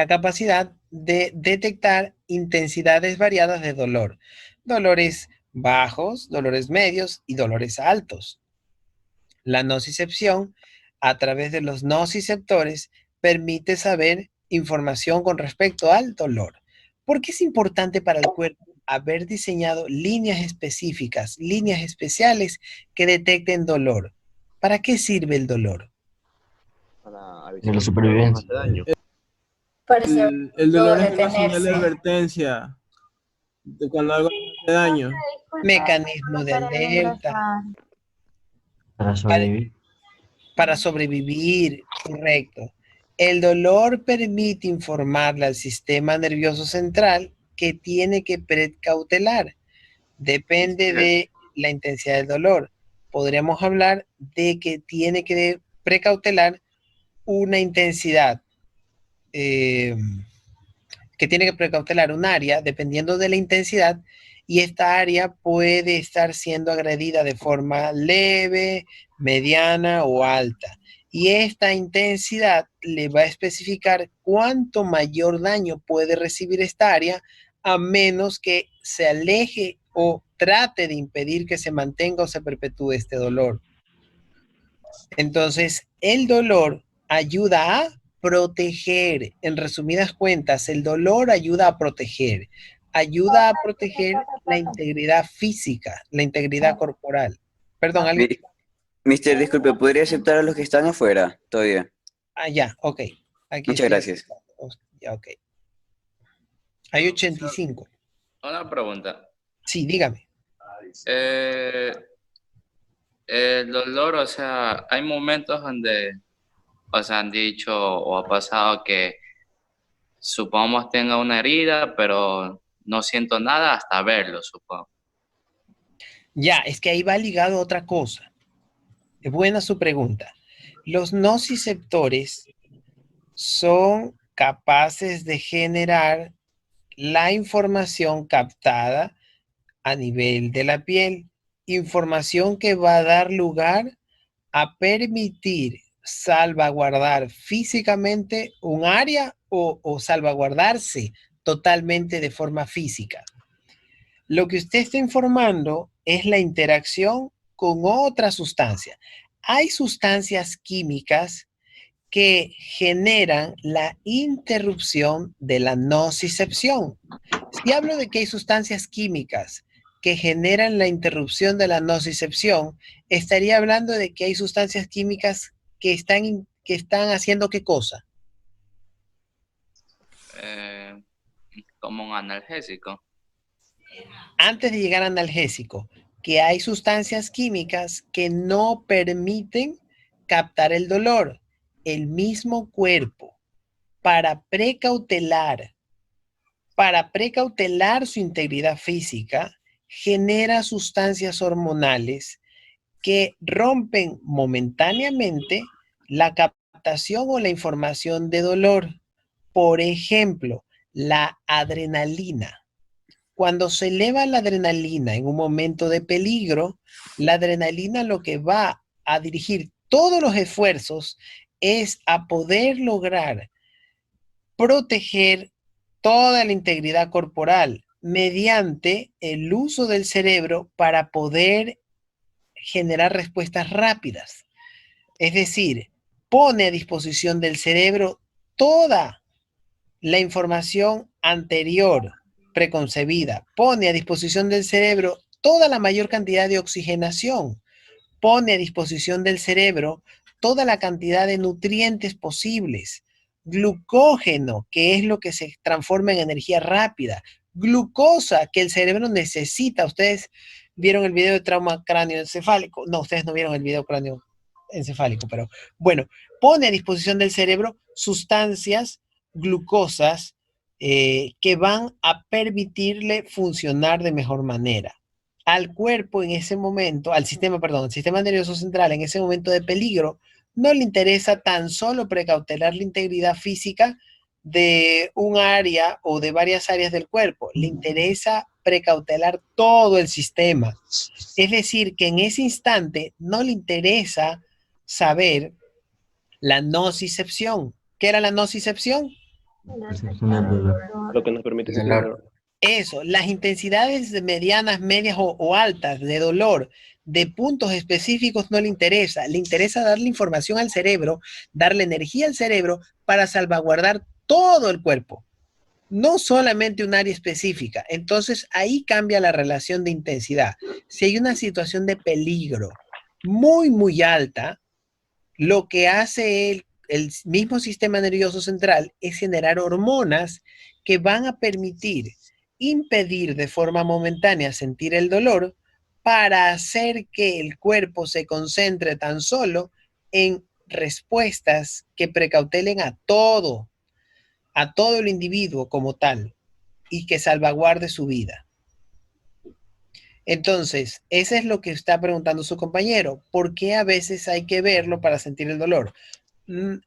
capacidad de detectar intensidades variadas de dolor. Dolores bajos, dolores medios y dolores altos. La nocicepción, a través de los nociceptores, permite saber información con respecto al dolor. ¿Por qué es importante para el cuerpo haber diseñado líneas específicas, líneas especiales que detecten dolor? ¿Para qué sirve el dolor? De la supervivencia. El dolor es una señal de advertencia de cuando algo hace daño. Mecanismo de alerta. Para sobrevivir. Para sobrevivir, correcto. El dolor permite informarle al sistema nervioso central que tiene que precautelar. Depende de la intensidad del dolor. Podríamos hablar de que tiene que precautelar una intensidad, que tiene que precautelar un área dependiendo de la intensidad, y esta área puede estar siendo agredida de forma leve, mediana o alta. Y esta intensidad le va a especificar cuánto mayor daño puede recibir esta área, a menos que se aleje o trate de impedir que se mantenga o se perpetúe este dolor. Entonces, el dolor ayuda a proteger. En resumidas cuentas, el dolor ayuda a proteger. Ayuda a proteger la integridad física, la integridad corporal. Perdón, ¿alguien? Mister, disculpe, ¿podría aceptar a los que están afuera todavía? Ah, ya, ok. Aquí Muchas gracias. Ya, ok. Hay 85. Una pregunta. Sí, dígame. El dolor, o sea, hay momentos donde, o sea, han dicho o ha pasado que supongamos tenga una herida, pero no siento nada hasta verlo, supongo. Ya, es que ahí va ligado a otra cosa. Es buena su pregunta. Los nociceptores son capaces de generar la información captada a nivel de la piel, información que va a dar lugar a permitir salvaguardar físicamente un área o salvaguardarse totalmente de forma física. Lo que usted está informando es la interacción con otra sustancia. Hay sustancias químicas que generan la interrupción de la nocicepción. Si hablo de que hay sustancias químicas que generan la interrupción de la nocicepción, estaría hablando de que hay sustancias químicas que están haciendo ¿qué cosa? Como un analgésico. Antes de llegar al analgésico, que hay sustancias químicas que no permiten captar el dolor. El mismo cuerpo, para precautelar su integridad física, genera sustancias hormonales que rompen momentáneamente la captación o la información de dolor. Por ejemplo, la adrenalina. Cuando se eleva la adrenalina en un momento de peligro, la adrenalina lo que va a dirigir todos los esfuerzos es a poder lograr proteger toda la integridad corporal mediante el uso del cerebro para poder generar respuestas rápidas. Es decir, pone a disposición del cerebro toda la información anterior, preconcebida, pone a disposición del cerebro toda la mayor cantidad de oxigenación, pone a disposición del cerebro toda la cantidad de nutrientes posibles, glucógeno, que es lo que se transforma en energía rápida, glucosa, que el cerebro necesita. Ustedes vieron el video de trauma cráneoencefálico. No, ustedes no vieron el video cráneoencefálico, pero bueno, pone a disposición del cerebro sustancias glucosas que van a permitirle funcionar de mejor manera. Al cuerpo en ese momento, al sistema nervioso central en ese momento de peligro, no le interesa tan solo precautelar la integridad física de un área o de varias áreas del cuerpo, le interesa precautelar todo el sistema. Es decir, que en ese instante no le interesa saber la nocicepción. ¿Qué era la nocicepción? Lo que nos permite sentir dolor. Eso, las intensidades medianas, medias o altas de dolor de puntos específicos no le interesa darle información al cerebro, darle energía al cerebro para salvaguardar todo el cuerpo, no solamente un área específica. Entonces ahí cambia la relación de intensidad. Si hay una situación de peligro muy, muy alta, lo que hace el mismo sistema nervioso central es generar hormonas que van a permitir impedir de forma momentánea sentir el dolor para hacer que el cuerpo se concentre tan solo en respuestas que precautelen a todo el individuo como tal y que salvaguarde su vida. Entonces, eso es lo que está preguntando su compañero. ¿Por qué a veces hay que verlo para sentir el dolor?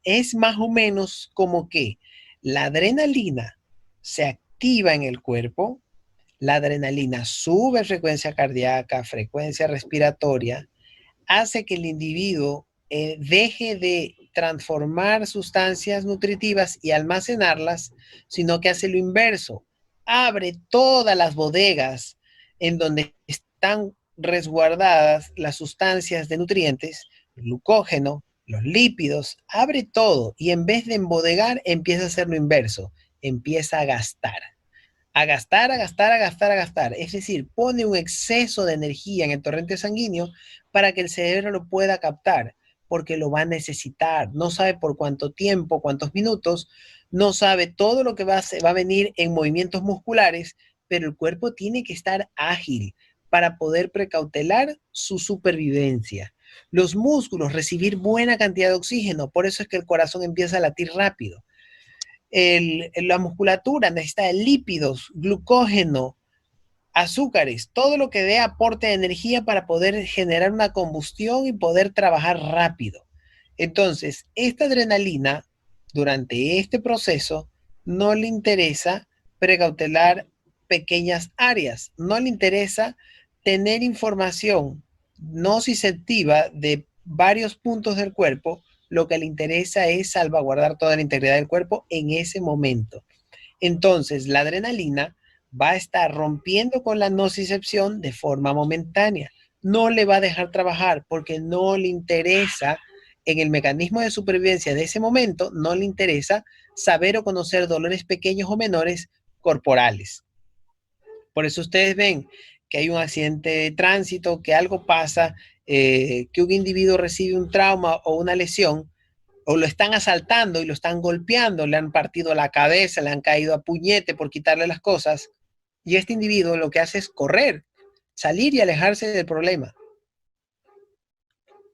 Es más o menos como que la adrenalina se activa en el cuerpo, la adrenalina sube frecuencia cardíaca, frecuencia respiratoria, hace que el individuo deje de transformar sustancias nutritivas y almacenarlas, sino que hace lo inverso. Abre todas las bodegas en donde están resguardadas las sustancias de nutrientes, el glucógeno, los lípidos, abre todo y en vez de embodegar empieza a hacer lo inverso, empieza a gastar. A gastar. Es decir, pone un exceso de energía en el torrente sanguíneo para que el cerebro lo pueda captar, porque lo va a necesitar. No sabe por cuánto tiempo, cuántos minutos, no sabe todo lo que va a venir en movimientos musculares, pero el cuerpo tiene que estar ágil para poder precautelar su supervivencia. Los músculos, recibir buena cantidad de oxígeno, por eso es que el corazón empieza a latir rápido. La musculatura necesita lípidos, glucógeno, azúcares, todo lo que dé aporte de energía para poder generar una combustión y poder trabajar rápido. Entonces, esta adrenalina, durante este proceso, no le interesa precautelar pequeñas áreas, no le interesa tener información nociceptiva de varios puntos del cuerpo, lo que le interesa es salvaguardar toda la integridad del cuerpo en ese momento. Entonces, la adrenalina va a estar rompiendo con la nocicepción de forma momentánea. No le va a dejar trabajar porque no le interesa, en el mecanismo de supervivencia de ese momento, no le interesa saber o conocer dolores pequeños o menores corporales. Por eso ustedes ven que hay un accidente de tránsito, que algo pasa, que un individuo recibe un trauma o una lesión, o lo están asaltando y lo están golpeando, le han partido la cabeza, le han caído a puñete por quitarle las cosas, y este individuo lo que hace es correr, salir y alejarse del problema.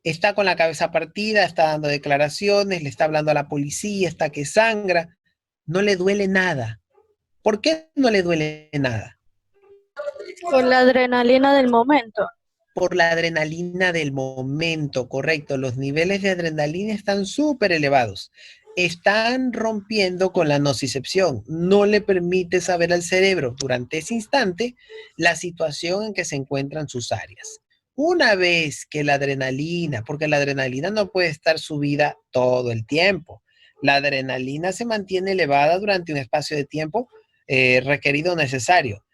Está con la cabeza partida, está dando declaraciones, le está hablando a la policía, está que sangra, no le duele nada. ¿Por qué no le duele nada? Por la adrenalina del momento. Por la adrenalina del momento, correcto. Los niveles de adrenalina están súper elevados. Están rompiendo con la nocicepción. No le permite saber al cerebro durante ese instante la situación en que se encuentran sus áreas. Una vez que la adrenalina, porque la adrenalina no puede estar subida todo el tiempo. La adrenalina se mantiene elevada durante un espacio de tiempo requerido o necesario.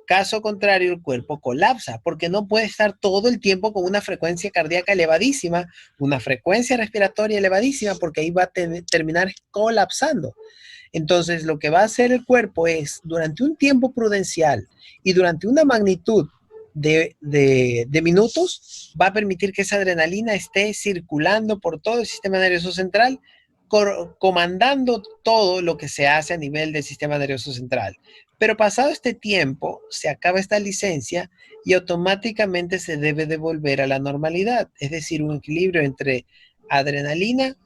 Caso contrario, el cuerpo colapsa porque no puede estar todo el tiempo con una frecuencia cardíaca elevadísima, una frecuencia respiratoria elevadísima, porque ahí va a terminar colapsando. Entonces, lo que va a hacer el cuerpo es, durante un tiempo prudencial y durante una magnitud de minutos, va a permitir que esa adrenalina esté circulando por todo el sistema nervioso central, comandando todo lo que se hace a nivel del sistema nervioso central. Pero pasado este tiempo, se acaba esta licencia y automáticamente se debe devolver a la normalidad, es decir, un equilibrio entre adrenalina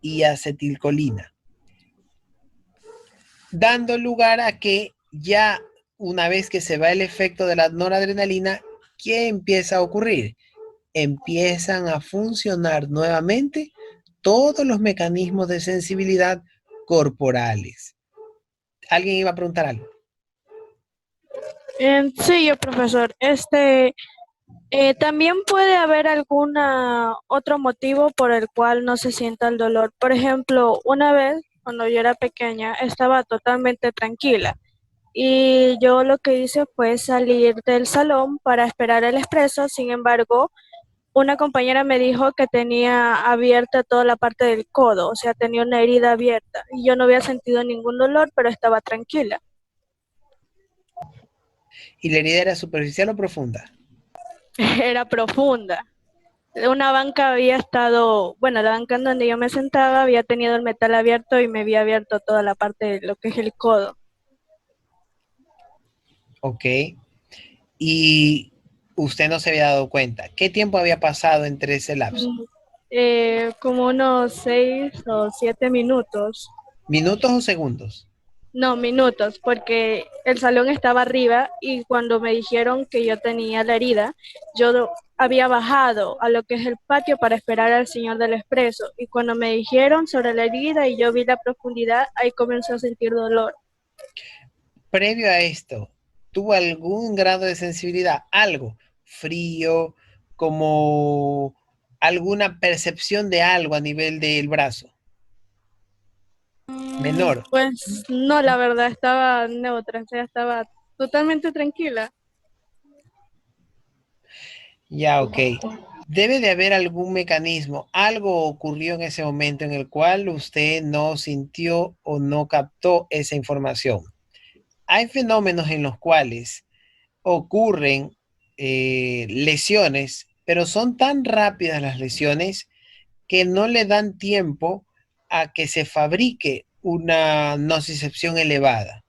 y acetilcolina, dando lugar a que ya una vez que se va el efecto de la noradrenalina, ¿qué empieza a ocurrir? Empiezan a funcionar nuevamente todos los mecanismos de sensibilidad corporales. ¿Alguien iba a preguntar algo? Sí, yo, profesor. También puede haber algún otro motivo por el cual no se sienta el dolor. Por ejemplo, una vez, cuando yo era pequeña, estaba totalmente tranquila. Y yo lo que hice fue salir del salón para esperar el expreso. Sin embargo, una compañera me dijo que tenía abierta toda la parte del codo, o sea, tenía una herida abierta. Y yo no había sentido ningún dolor, pero estaba tranquila. ¿Y la herida era superficial o profunda? Era profunda. Una banca había estado, bueno, la banca en donde yo me sentaba había tenido el metal abierto y me había abierto toda la parte de lo que es el codo. Ok. Y usted no se había dado cuenta. ¿Qué tiempo había pasado entre ese lapso? Como unos 6 o 7 minutos. ¿Minutos o segundos? No, minutos, porque el salón estaba arriba y cuando me dijeron que yo tenía la herida, yo había bajado a lo que es el patio para esperar al señor del expreso. Y cuando me dijeron sobre la herida y yo vi la profundidad, ahí comencé a sentir dolor. Previo a esto, ¿tuvo algún grado de sensibilidad? Algo frío, como alguna percepción de algo a nivel del brazo. Menor. Pues no, la verdad estaba neutra, o sea, estaba totalmente tranquila. Ya, ok. Debe de haber algún mecanismo, algo ocurrió en ese momento en el cual usted no sintió o no captó esa información. Hay fenómenos en los cuales ocurren lesiones, pero son tan rápidas las lesiones que no le dan tiempo a que se fabrique una nocicepción elevada.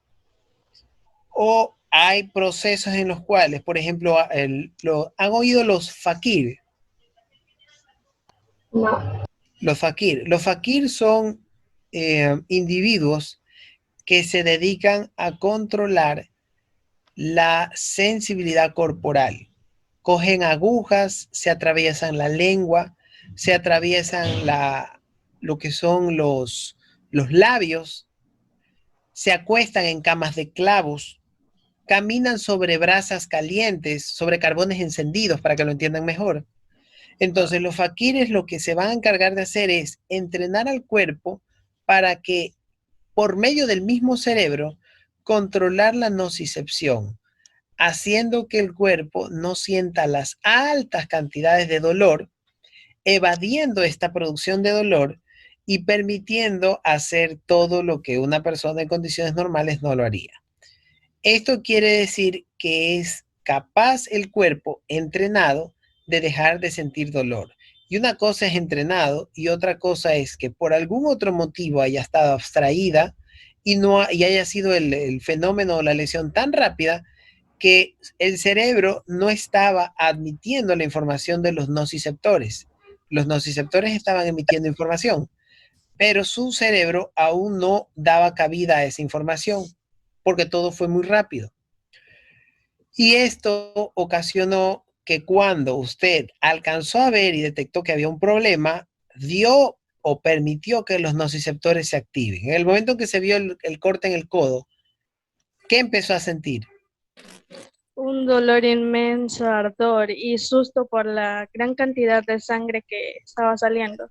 O hay procesos en los cuales, por ejemplo, ¿han oído los fakir? No. Los fakir son individuos que se dedican a controlar la sensibilidad corporal. Cogen agujas, se atraviesan la lengua, se atraviesan lo que son los labios, se acuestan en camas de clavos, caminan sobre brasas calientes, sobre carbones encendidos, para que lo entiendan mejor. Entonces, los faquires lo que se van a encargar de hacer es entrenar al cuerpo para que, por medio del mismo cerebro, controlar la nocicepción, haciendo que el cuerpo no sienta las altas cantidades de dolor, evadiendo esta producción de dolor y permitiendo hacer todo lo que una persona en condiciones normales no lo haría. Esto quiere decir que es capaz el cuerpo entrenado de dejar de sentir dolor. Y una cosa es entrenado y otra cosa es que por algún otro motivo haya estado abstraída y haya sido el fenómeno o la lesión tan rápida que el cerebro no estaba admitiendo la información de los nociceptores. Los nociceptores estaban emitiendo información, pero su cerebro aún no daba cabida a esa información porque todo fue muy rápido. Y esto ocasionó que cuando usted alcanzó a ver y detectó que había un problema, dio o permitió que los nociceptores se activen. En el momento en que se vio el corte en el codo, ¿qué empezó a sentir? Un dolor inmenso, ardor y susto por la gran cantidad de sangre que estaba saliendo.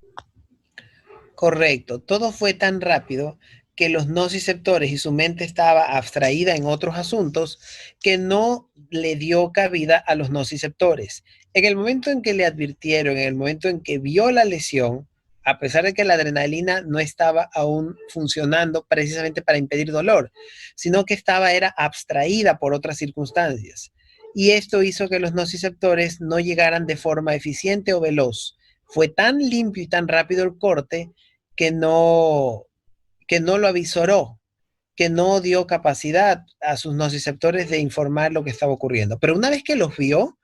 Correcto, todo fue tan rápido que los nociceptores y su mente estaba abstraída en otros asuntos que no le dio cabida a los nociceptores. En el momento en que le advirtieron, en el momento en que vio la lesión, a pesar de que la adrenalina no estaba aún funcionando precisamente para impedir dolor, sino que era abstraída por otras circunstancias. Y esto hizo que los nociceptores no llegaran de forma eficiente o veloz. Fue tan limpio y tan rápido el corte que no lo avisoró, que no dio capacidad a sus nociceptores de informar lo que estaba ocurriendo. Pero una vez que los vio,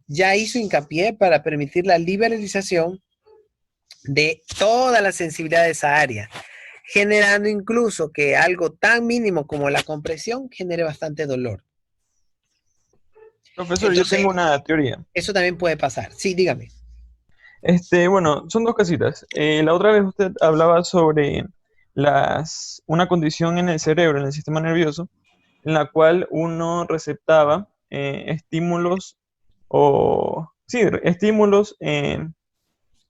ya hizo hincapié para permitir la liberalización de toda la sensibilidad de esa área, generando incluso que algo tan mínimo como la compresión genere bastante dolor. Profesor, entonces, yo tengo una teoría. Eso también puede pasar. Sí, dígame. Bueno, son dos casitas. La otra vez usted hablaba sobre una condición en el cerebro, en el sistema nervioso, en la cual uno receptaba estímulos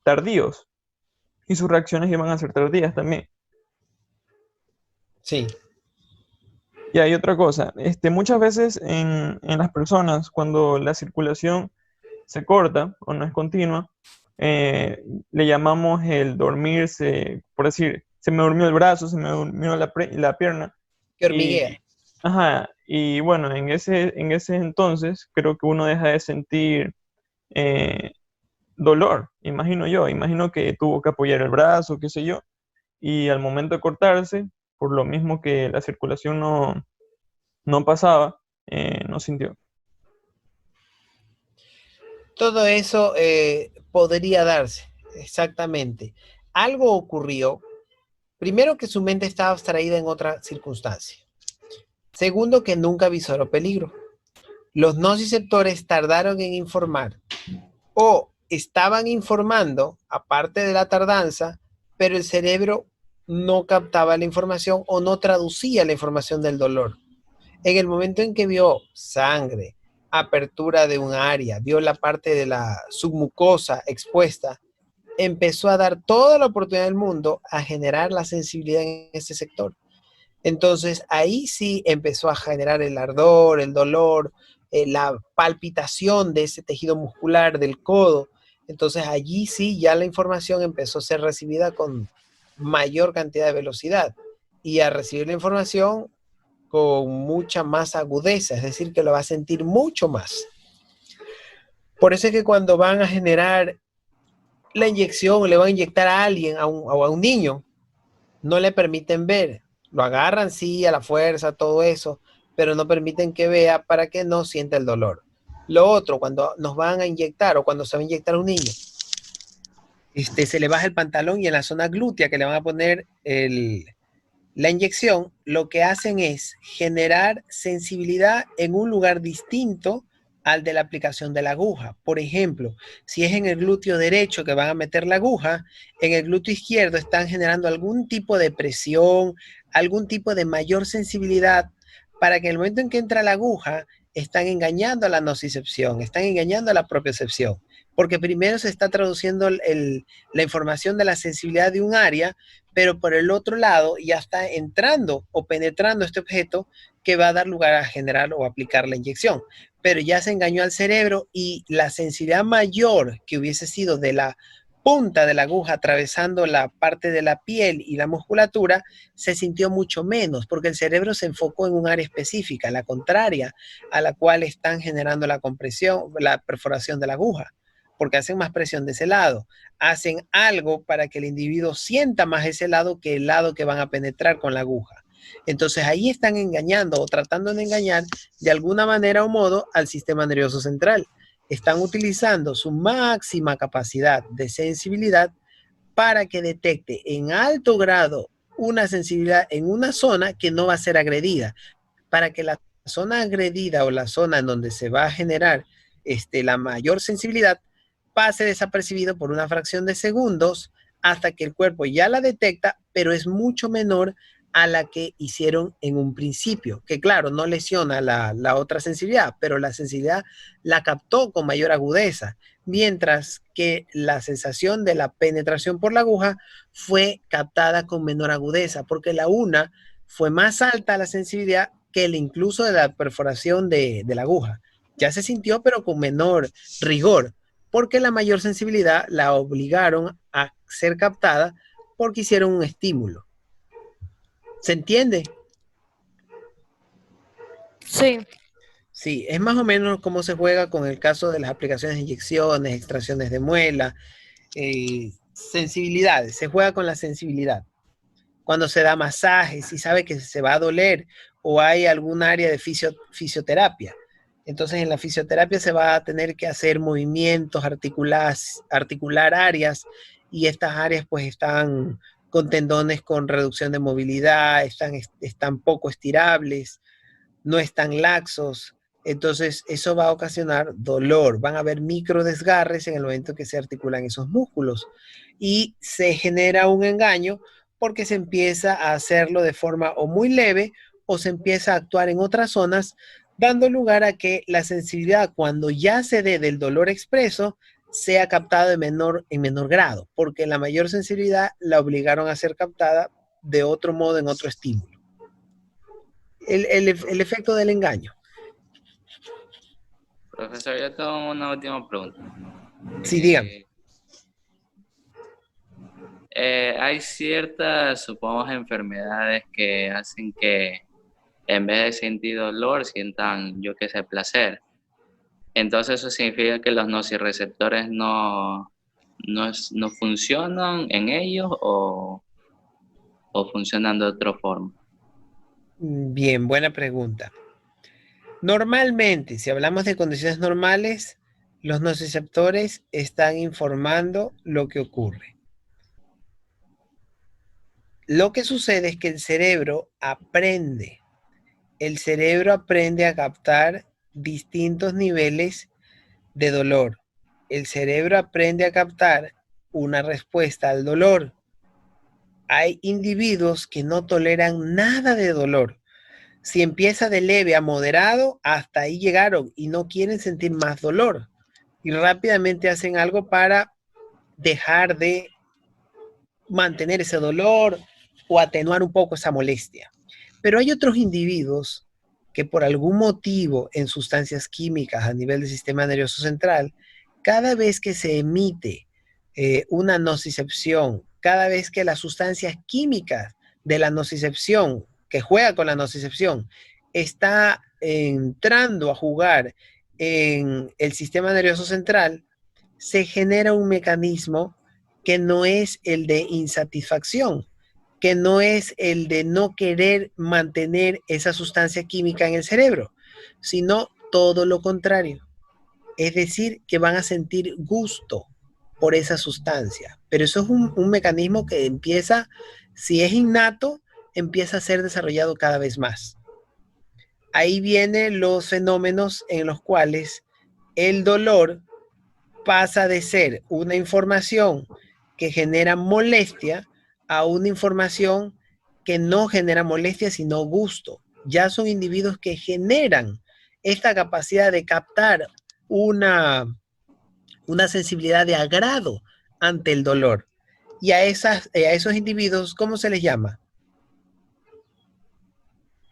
tardíos y sus reacciones iban a ser tardías también. Sí. Y hay otra cosa, muchas veces en las personas, cuando la circulación se corta o no es continua, le llamamos el dormirse, por decir, se me durmió el brazo, se me durmió la pierna. Que hormiguea. Ajá, y bueno, en ese entonces creo que uno deja de sentir dolor, imagino que tuvo que apoyar el brazo, qué sé yo, y al momento de cortarse, por lo mismo que la circulación no pasaba, no sintió. Todo eso podría darse, exactamente. Algo ocurrió. Primero, que su mente estaba abstraída en otra circunstancia. Segundo, que nunca avisoró peligro. Los nociceptores tardaron en informar o estaban informando, aparte de la tardanza, pero el cerebro no captaba la información o no traducía la información del dolor. En el momento en que vio sangre, apertura de un área, vio la parte de la submucosa expuesta, empezó a dar toda la oportunidad del mundo a generar la sensibilidad en ese sector. Entonces ahí sí empezó a generar el ardor, el dolor, la palpitación de ese tejido muscular del codo. Entonces allí sí ya la información empezó a ser recibida con mayor cantidad de velocidad y a recibir la información con mucha más agudeza, es decir, que lo va a sentir mucho más. Por eso es que cuando van a generar la inyección, le van a inyectar a alguien, a un niño, no le permiten ver. Lo agarran, sí, a la fuerza, todo eso, pero no permiten que vea para que no sienta el dolor. Lo otro, cuando nos van a inyectar o cuando se va a inyectar a un niño, se le baja el pantalón y en la zona glútea que le van a poner la inyección, lo que hacen es generar sensibilidad en un lugar distinto al de la aplicación de la aguja. Por ejemplo, si es en el glúteo derecho que van a meter la aguja, en el glúteo izquierdo están generando algún tipo de presión, algún tipo de mayor sensibilidad para que en el momento en que entra la aguja, están engañando a la nocicepción, están engañando a la propiocepción, porque primero se está traduciendo la información de la sensibilidad de un área, pero por el otro lado ya está entrando o penetrando este objeto que va a dar lugar a generar o aplicar la inyección. Pero ya se engañó al cerebro y la sensibilidad mayor que hubiese sido de la punta de la aguja atravesando la parte de la piel y la musculatura, se sintió mucho menos, porque el cerebro se enfocó en un área específica, la contraria a la cual están generando la compresión, la perforación de la aguja, porque hacen más presión de ese lado. Hacen algo para que el individuo sienta más ese lado que el lado que van a penetrar con la aguja. Entonces ahí están engañando o tratando de engañar de alguna manera o modo al sistema nervioso central. Están utilizando su máxima capacidad de sensibilidad para que detecte en alto grado una sensibilidad en una zona que no va a ser agredida, para que la zona agredida o la zona en donde se va a generar la mayor sensibilidad pase desapercibido por una fracción de segundos hasta que el cuerpo ya la detecta, pero es mucho menor a la que hicieron en un principio, que claro, no lesiona la otra sensibilidad, pero la sensibilidad la captó con mayor agudeza, mientras que la sensación de la penetración por la aguja fue captada con menor agudeza, porque la una fue más alta la sensibilidad que el incluso de la perforación de la aguja. Ya se sintió, pero con menor rigor, porque la mayor sensibilidad la obligaron a ser captada porque hicieron un estímulo. ¿Se entiende? Sí. Sí, es más o menos cómo se juega con el caso de las aplicaciones de inyecciones, extracciones de muela, sensibilidades. Se juega con la sensibilidad. Cuando se da masaje, si sabe que se va a doler o hay algún área de fisioterapia. Entonces en la fisioterapia se va a tener que hacer movimientos, articular áreas, y estas áreas pues están con tendones con reducción de movilidad, están poco estirables, no están laxos. Entonces eso va a ocasionar dolor, van a haber micro desgarres en el momento que se articulan esos músculos y se genera un engaño porque se empieza a hacerlo de forma o muy leve o se empieza a actuar en otras zonas, dando lugar a que la sensibilidad, cuando ya se dé del dolor expreso, sea captada en menor grado, porque la mayor sensibilidad la obligaron a ser captada de otro modo en otro estímulo. El efecto del engaño. Profesor, yo tengo una última pregunta. Sí, dígame. Hay ciertas, supongamos, enfermedades que hacen que en vez de sentir dolor, sientan, yo qué sé, placer. Entonces eso significa que los nociceptores no funcionan en ellos o funcionan de otra forma. Bien, buena pregunta. Normalmente, si hablamos de condiciones normales, los nociceptores están informando lo que ocurre. Lo que sucede es que el cerebro aprende. El cerebro aprende a captar distintos niveles de dolor. El cerebro aprende a captar una respuesta al dolor. Hay individuos que no toleran nada de dolor. Si empieza de leve a moderado, hasta ahí llegaron y no quieren sentir más dolor. Y rápidamente hacen algo para dejar de mantener ese dolor o atenuar un poco esa molestia. Pero hay otros individuos que por algún motivo en sustancias químicas a nivel del sistema nervioso central, cada vez que se emite una nocicepción, cada vez que las sustancias químicas de la nocicepción, que juega con la nocicepción, está entrando a jugar en el sistema nervioso central, se genera un mecanismo que no es el de insatisfacción, que no es el de no querer mantener esa sustancia química en el cerebro, sino todo lo contrario. Es decir, que van a sentir gusto por esa sustancia. Pero eso es un mecanismo que empieza, si es innato, empieza a ser desarrollado cada vez más. Ahí vienen los fenómenos en los cuales el dolor pasa de ser una información que genera molestia a una información que no genera molestia, sino gusto. Ya son individuos que generan esta capacidad de captar una sensibilidad de agrado ante el dolor. Y a esos individuos, ¿cómo se les llama?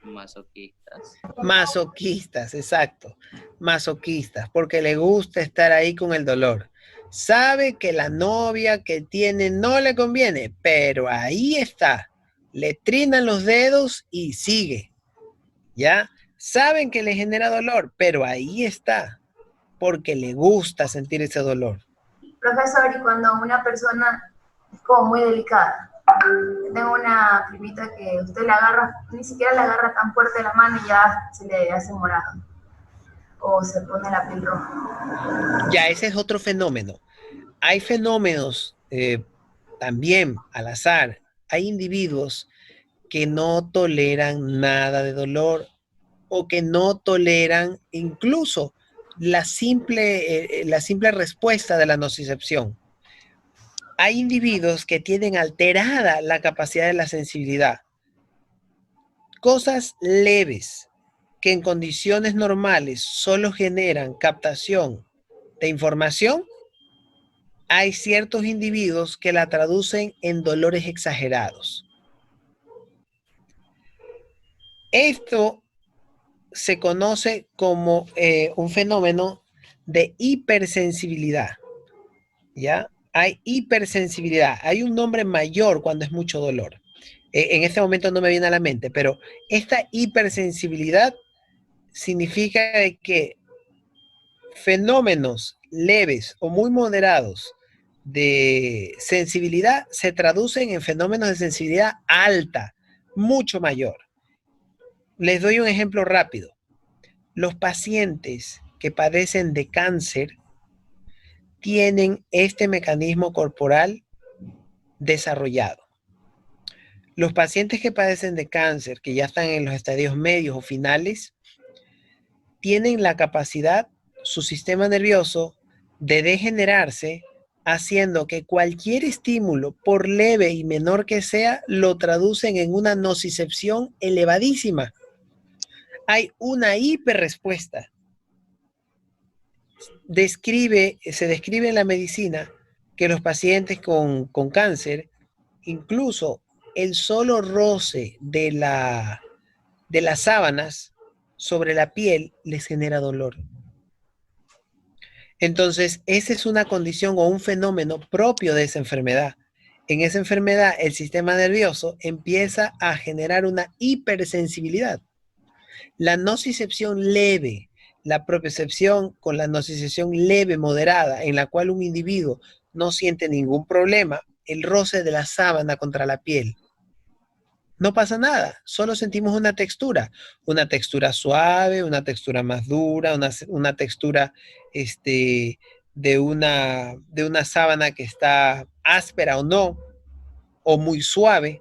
Masoquistas. Masoquistas, exacto. Masoquistas, porque le gusta estar ahí con el dolor. Sabe que la novia que tiene no le conviene, pero ahí está. Le trinan los dedos y sigue. ¿Ya? Saben que le genera dolor, pero ahí está, porque le gusta sentir ese dolor. Profesor, y cuando una persona es como muy delicada, tengo una primita que usted le agarra, ni siquiera le agarra tan fuerte la mano y ya se le hace morado, o se pone la piel roja. Ya, ese es otro fenómeno. Hay fenómenos también al azar. Hay individuos que no toleran nada de dolor o que no toleran incluso la simple respuesta de la nocicepción. Hay individuos que tienen alterada la capacidad de la sensibilidad. Cosas leves que en condiciones normales solo generan captación de información, hay ciertos individuos que la traducen en dolores exagerados. Esto se conoce como un fenómeno de hipersensibilidad, ¿ya? Hay hipersensibilidad, hay un nombre mayor cuando es mucho dolor. En este momento no me viene a la mente, pero esta hipersensibilidad significa que fenómenos leves o muy moderados de sensibilidad se traducen en fenómenos de sensibilidad alta, mucho mayor. Les doy un ejemplo rápido. Los pacientes que padecen de cáncer tienen este mecanismo corporal desarrollado. Los pacientes que padecen de cáncer, que ya están en los estadios medios o finales, tienen la capacidad, su sistema nervioso, de degenerarse, haciendo que cualquier estímulo, por leve y menor que sea, lo traducen en una nocicepción elevadísima. Hay una hiperrespuesta. Se describe en la medicina que los pacientes con cáncer, incluso el solo roce de las sábanas sobre la piel les genera dolor. Entonces, esa es una condición o un fenómeno propio de esa enfermedad. En esa enfermedad, el sistema nervioso empieza a generar una hipersensibilidad. La nocicepción leve, la propiocepción con la nocicepción leve, moderada, en la cual un individuo no siente ningún problema, el roce de la sábana contra la piel. No pasa nada, solo sentimos una textura suave, una textura más dura, una textura de una sábana que está áspera o no, o muy suave.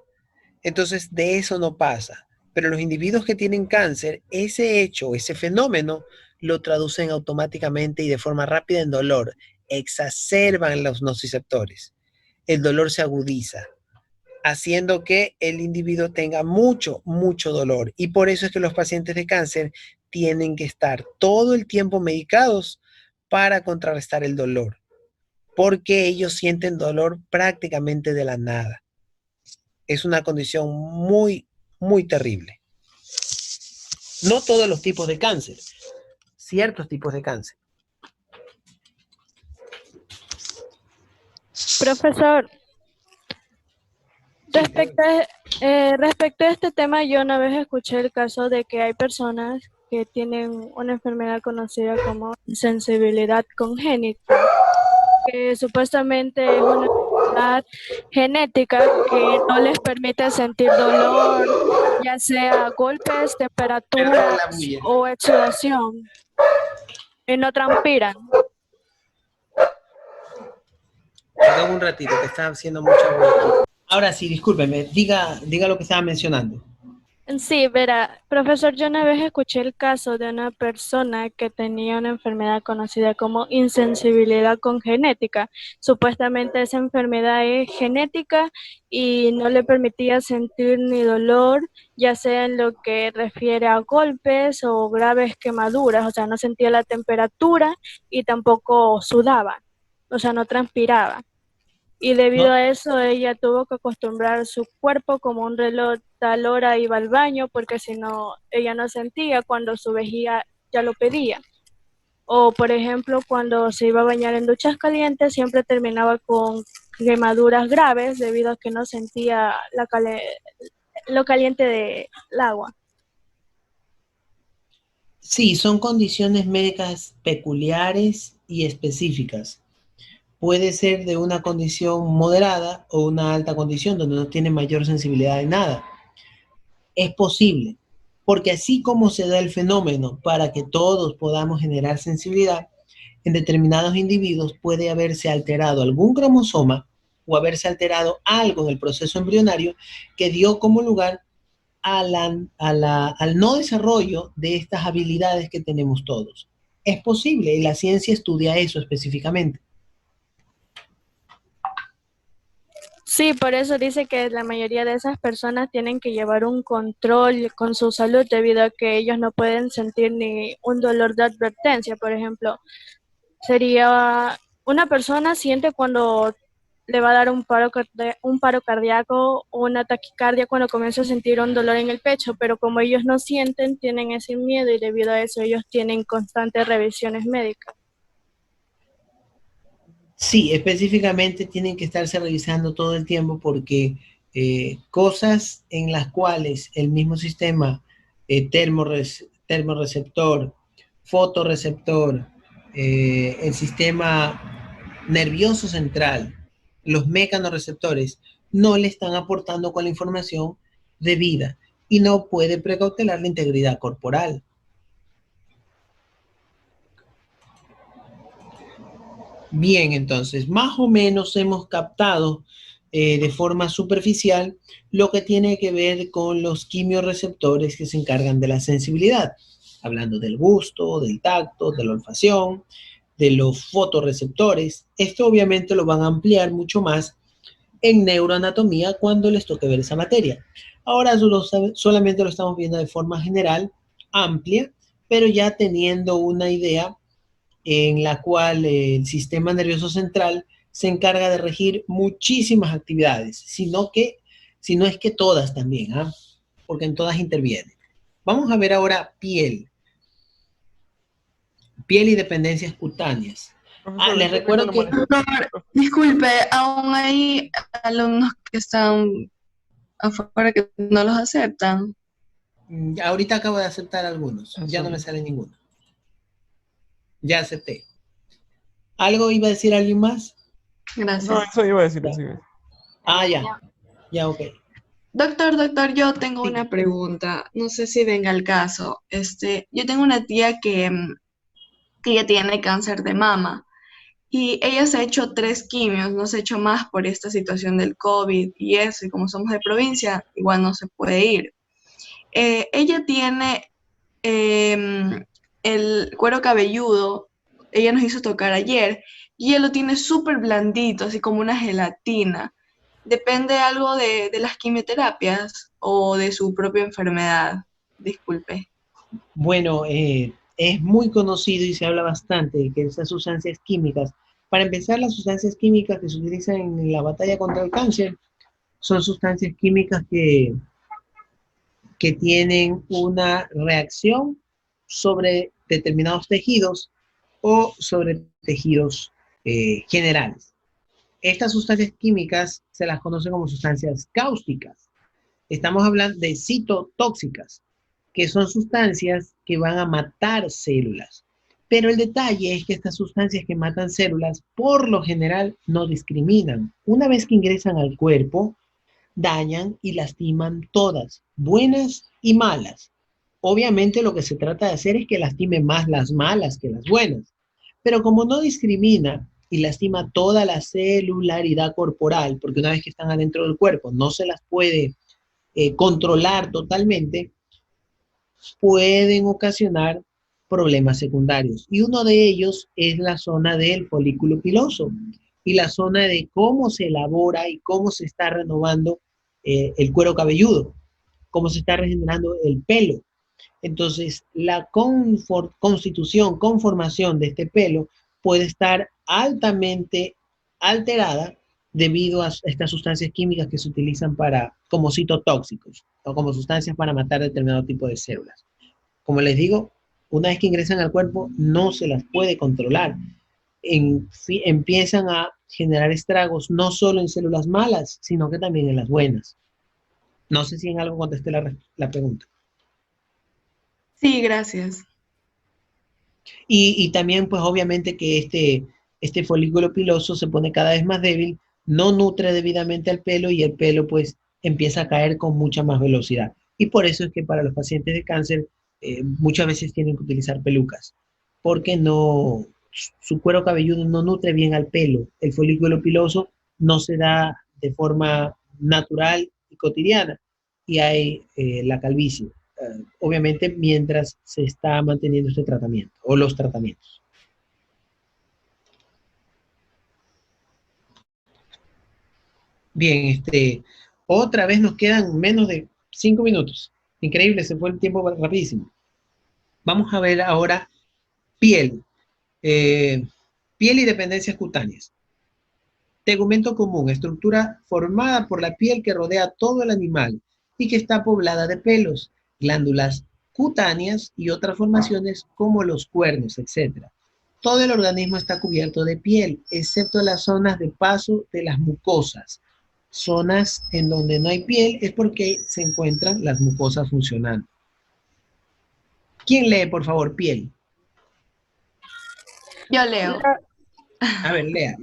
Entonces, de eso no pasa. Pero los individuos que tienen cáncer, ese hecho, ese fenómeno, lo traducen automáticamente y de forma rápida en dolor. Exacerban los nociceptores. El dolor se agudiza, haciendo que el individuo tenga mucho, mucho dolor. Y por eso es que los pacientes de cáncer tienen que estar todo el tiempo medicados para contrarrestar el dolor, porque ellos sienten dolor prácticamente de la nada. Es una condición muy, muy terrible. No todos los tipos de cáncer, ciertos tipos de cáncer. Profesor, respecto a este tema, yo una vez escuché el caso de que hay personas que tienen una enfermedad conocida como sensibilidad congénita, que supuestamente es una enfermedad genética que no les permite sentir dolor, ya sea golpes, temperaturas o exudación, y no transpiran. Perdón un ratito, que está haciendo mucha vuelta. Ahora sí, discúlpeme, diga lo que estaba mencionando. Sí, verá, profesor, yo una vez escuché el caso de una persona que tenía una enfermedad conocida como insensibilidad congénita. Supuestamente esa enfermedad es genética y no le permitía sentir ni dolor, ya sea en lo que refiere a golpes o graves quemaduras, o sea, no sentía la temperatura y tampoco sudaba, o sea, no transpiraba. Y debido No, a eso ella tuvo que acostumbrar su cuerpo como un reloj, tal hora iba al baño porque si no ella no sentía cuando su vejiga ya lo pedía. O por ejemplo cuando se iba a bañar en duchas calientes siempre terminaba con quemaduras graves debido a que no sentía lo caliente del agua. sí, son condiciones médicas peculiares y específicas. Puede ser de una condición moderada o una alta condición donde no tiene mayor sensibilidad de nada. Es posible, porque así como se da el fenómeno para que todos podamos generar sensibilidad, en determinados individuos puede haberse alterado algún cromosoma o haberse alterado algo en el proceso embrionario que dio como lugar al no desarrollo de estas habilidades que tenemos todos. Es posible y la ciencia estudia eso específicamente. Sí, por eso dice que la mayoría de esas personas tienen que llevar un control con su salud debido a que ellos no pueden sentir ni un dolor de advertencia, por ejemplo. Sería una persona siente cuando le va a dar un paro cardíaco o una taquicardia cuando comienza a sentir un dolor en el pecho, pero como ellos no sienten, tienen ese miedo y debido a eso ellos tienen constantes revisiones médicas. Sí, específicamente tienen que estarse revisando todo el tiempo porque cosas en las cuales el mismo sistema termorreceptor, fotorreceptor, el sistema nervioso central, los mecanorreceptores, no le están aportando con la información debida y no puede precautelar la integridad corporal. Bien, entonces, más o menos hemos captado de forma superficial lo que tiene que ver con los quimiorreceptores que se encargan de la sensibilidad, hablando del gusto, del tacto, de la olfacción, de los fotorreceptores. Esto obviamente lo van a ampliar mucho más en neuroanatomía cuando les toque ver esa materia. Ahora solamente lo estamos viendo de forma general, amplia, pero ya teniendo una idea en la cual el sistema nervioso central se encarga de regir muchísimas actividades, si no es que todas también, ¿ah? Porque en todas interviene. Vamos a ver ahora piel y dependencias cutáneas. Profesor, Les disculpe que recuerdo lo que... moleste. Disculpe, aún hay alumnos que están afuera que no los aceptan. Ahorita acabo de aceptar algunos, ya no me sale ninguno. Ya acepté. ¿Algo iba a decir alguien más? Gracias. No, eso iba a decir, eso iba a decir. Ah, ya, ok. Doctor, yo tengo una pregunta. No sé si venga al caso. Yo tengo una tía que ya tiene cáncer de mama y ella se ha hecho 3 quimios, no se ha hecho más por esta situación del COVID y eso, y como somos de provincia, igual no se puede ir. Ella tiene el cuero cabelludo, ella nos hizo tocar ayer, y ella lo tiene súper blandito, así como una gelatina. ¿Depende algo de las quimioterapias o de su propia enfermedad? Disculpe. Bueno, es muy conocido y se habla bastante de que esas sustancias químicas, para empezar, las sustancias químicas que se utilizan en la batalla contra el cáncer son sustancias químicas que tienen una reacción sobre determinados tejidos o sobre tejidos generales. Estas sustancias químicas se las conoce como sustancias cáusticas. Estamos hablando de citotóxicas, que son sustancias que van a matar células. Pero el detalle es que estas sustancias que matan células, por lo general, no discriminan. Una vez que ingresan al cuerpo, dañan y lastiman todas, buenas y malas. Obviamente lo que se trata de hacer es que lastime más las malas que las buenas. Pero como no discrimina y lastima toda la celularidad corporal, porque una vez que están adentro del cuerpo no se las puede controlar totalmente, pueden ocasionar problemas secundarios. Y uno de ellos es la zona del folículo piloso y la zona de cómo se elabora y cómo se está renovando el cuero cabelludo, cómo se está regenerando el pelo. Entonces, la conformación de este pelo puede estar altamente alterada debido a estas sustancias químicas que se utilizan como citotóxicos o como sustancias para matar determinado tipo de células. Como les digo, una vez que ingresan al cuerpo, no se las puede controlar. Empiezan a generar estragos no solo en células malas, sino que también en las buenas. No sé si en algo contesté la pregunta. Sí, gracias. Y también, pues obviamente que este folículo piloso se pone cada vez más débil, no nutre debidamente al pelo y el pelo pues empieza a caer con mucha más velocidad. Y por eso es que para los pacientes de cáncer muchas veces tienen que utilizar pelucas, porque su cuero cabelludo no nutre bien al pelo. El folículo piloso no se da de forma natural y cotidiana y hay la calvicie. Obviamente mientras se está manteniendo este tratamiento o los tratamientos. Bien, otra vez nos quedan menos de 5 minutos. Increíble, se fue el tiempo rapidísimo. Vamos a ver ahora piel. Piel y dependencias cutáneas. Tegumento común, estructura formada por la piel que rodea todo el animal y que está poblada de pelos, glándulas cutáneas y otras formaciones como los cuernos, etc. Todo el organismo está cubierto de piel, excepto las zonas de paso de las mucosas. Zonas en donde no hay piel es porque se encuentran las mucosas funcionando. ¿Quién lee, por favor, piel? Yo leo. A ver, lea.